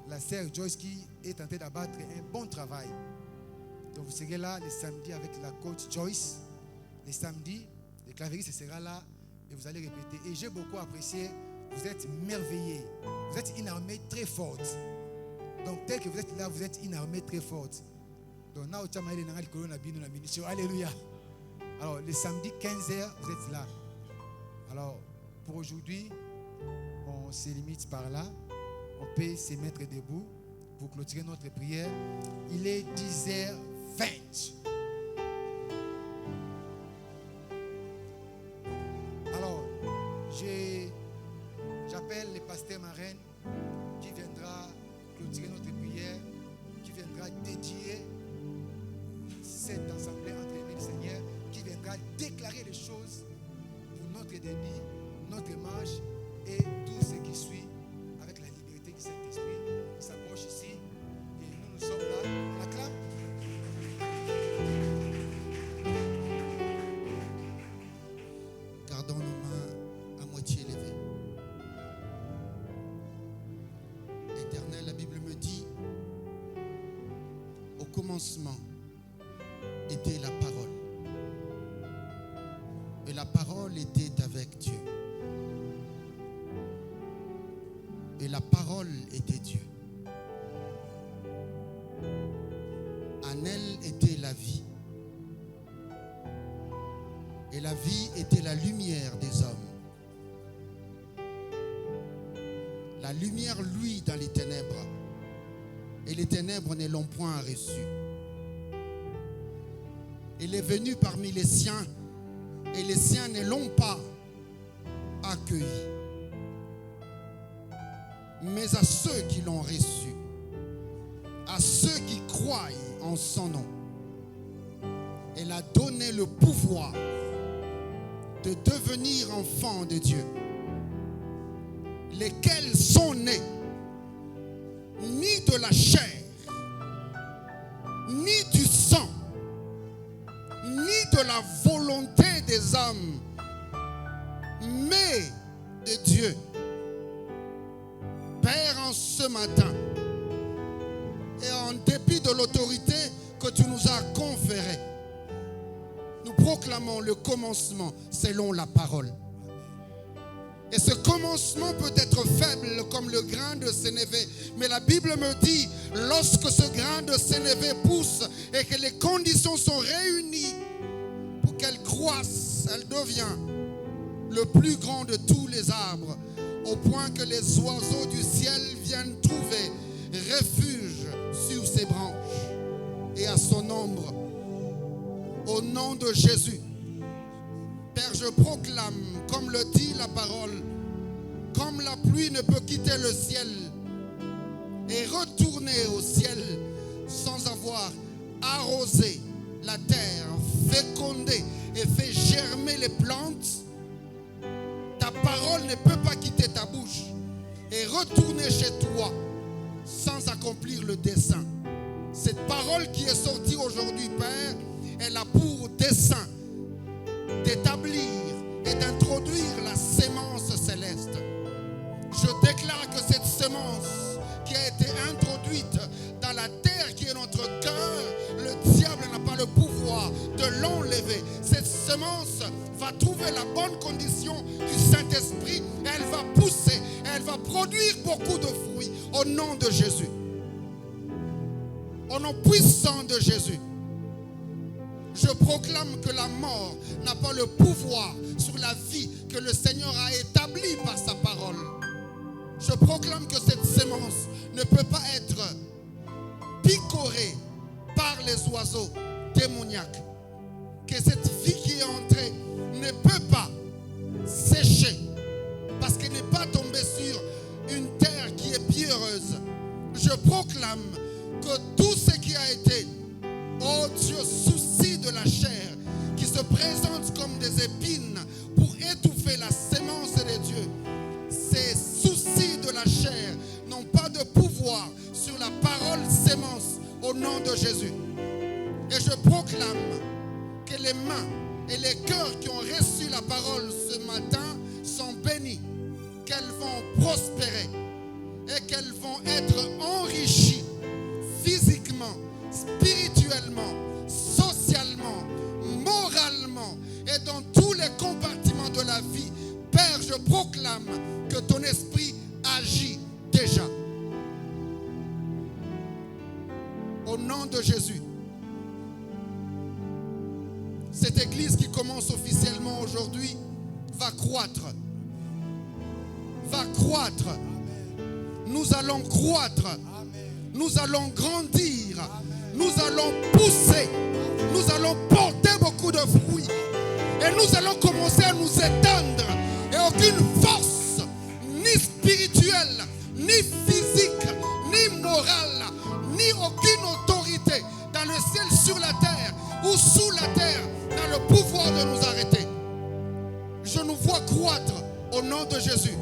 la sœur Joyce, qui est en train d'abattre un bon travail. Donc vous serez là le samedi avec la coach Joyce. Les samedis, le clavieriste sera là et vous allez répéter. Et j'ai beaucoup apprécié, vous êtes merveilleux. Vous êtes une armée très forte. Donc tel que vous êtes là, vous êtes une armée très forte. Donc alléluia. Alors le samedi 15h, vous êtes là. Alors pour aujourd'hui, on se limite par là. On peut se mettre debout pour clôturer notre prière. Il est 10h20. Alors, j'appelle le pasteur Marraine qui viendra clôturer notre prière, qui viendra dédier cette assemblée entre les mains du Seigneur, qui viendra déclarer les choses pour notre débit, notre marche et tout ce qui suit. Saint-Esprit s'approche ici et nous sommes là. On acclame. Gardons nos mains à moitié levées. Éternel, la Bible me dit, au commencement était la parole. Et la parole était avec Dieu. Et la parole était Dieu. En elle était la vie. Et la vie était la lumière des hommes. La lumière luit dans les ténèbres. Et les ténèbres ne l'ont point reçue. Il est venu parmi les siens. Et les siens ne l'ont pas accueilli. Mais à ceux qui l'ont reçu, à ceux qui croient en son nom, elle a donné le pouvoir de devenir enfants de Dieu, lesquels sont nés ni de la chair, ni du sang, ni de la volonté des hommes, mais de Dieu. ce matin, et en dépit de l'autorité que tu nous as conférée, nous proclamons le commencement selon la parole. Et ce commencement peut être faible comme le grain de sénévé. Mais la Bible me dit, lorsque ce grain de sénévé pousse et que les conditions sont réunies pour qu'elle croisse, elle devient le plus grand de tous les arbres, au point que les oiseaux du ciel viennent trouver refuge sur ses branches et à son ombre. Au nom de Jésus, Père, je proclame, comme le dit la parole, comme la pluie ne peut quitter le ciel et retourner au ciel sans avoir arrosé la terre, fécondé et fait germer les plantes, ta parole ne peut pas quitter ta bouche et retourner chez toi sans accomplir le dessein. Cette parole qui est sortie aujourd'hui, Père, elle a pour dessein d'établir et d'introduire la sémence céleste. Je déclare que cette sémence qui a été introduite dans la terre qui est notre cœur, le diable n'a pas le pouvoir de l'enlever. Cette sémence va trouver la bonne condition du Saint-Esprit. Elle va pousser, elle va produire beaucoup de fruits au nom de Jésus. Au nom puissant de Jésus. Je proclame que la mort n'a pas le pouvoir sur la vie que le Seigneur a établie par sa parole. Je proclame que cette sémence ne peut pas être picorée par les oiseaux démoniaques. Que cette vie qui est entrée ne peut pas sécher parce qu'elle n'est pas tombée sur une terre qui est pierreuse. Je proclame que tout ce qui a été, oh Dieu, souci de la chair, qui se présente comme des épines pour étouffer la sémence de Dieu, ces soucis de la chair n'ont pas de pouvoir sur la parole sémence au nom de Jésus. Et je proclame que les mains et les cœurs qui ont reçu la parole ce matin sont bénis, qu'elles vont prospérer et qu'elles vont être enrichies physiquement, spirituellement, socialement, moralement et dans tous les compartiments de la vie. Père, je proclame que ton esprit agit déjà. Au nom de Jésus. Cette église qui commence officiellement aujourd'hui va croître. Va croître. Nous allons croître. Nous allons grandir. Nous allons pousser. Nous allons porter beaucoup de fruits. Et nous allons commencer à nous étendre. Et aucune force, ni spirituelle, ni physique, ni morale, ni aucune autorité dans le ciel, sur la terre ou sous la terre n'a le pouvoir de nous arrêter. Je nous vois croître au nom de Jésus.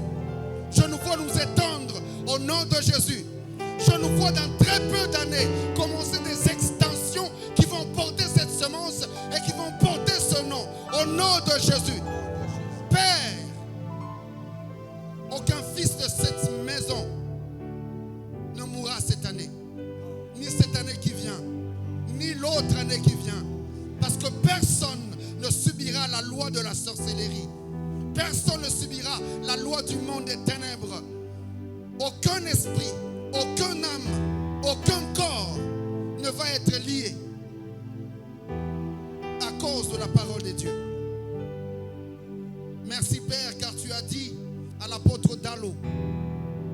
Je nous vois nous étendre au nom de Jésus. Je nous vois dans très peu d'années commencer des extensions qui vont porter cette semence et qui vont porter ce nom au nom de Jésus. Père, aucun fils de cette maison ne mourra cette année, ni cette année qui vient, ni l'autre année qui vient, parce que personne ne subira la loi de la sorcellerie. Personne ne subira la loi du monde des ténèbres. Aucun esprit, aucun âme, aucun corps ne va être lié à cause de la parole de Dieu. Merci Père, car tu as dit à l'apôtre Dalo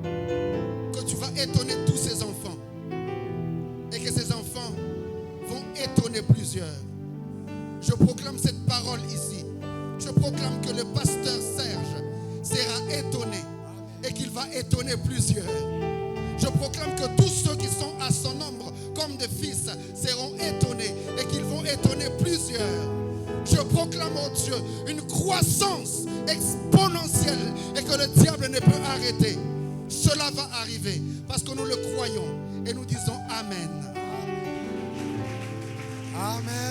que tu vas étonner tous ces enfants et que ces enfants vont étonner plusieurs. Je proclame cette parole ici. Je proclame que le pasteur Serge sera étonné et qu'il va étonner plusieurs. Je proclame que tous ceux qui sont à son ombre comme des fils seront étonnés et qu'ils vont étonner plusieurs. Je proclame, oh Dieu, une croissance exponentielle et que le diable ne peut arrêter. Cela va arriver parce que nous le croyons et nous disons Amen. Amen.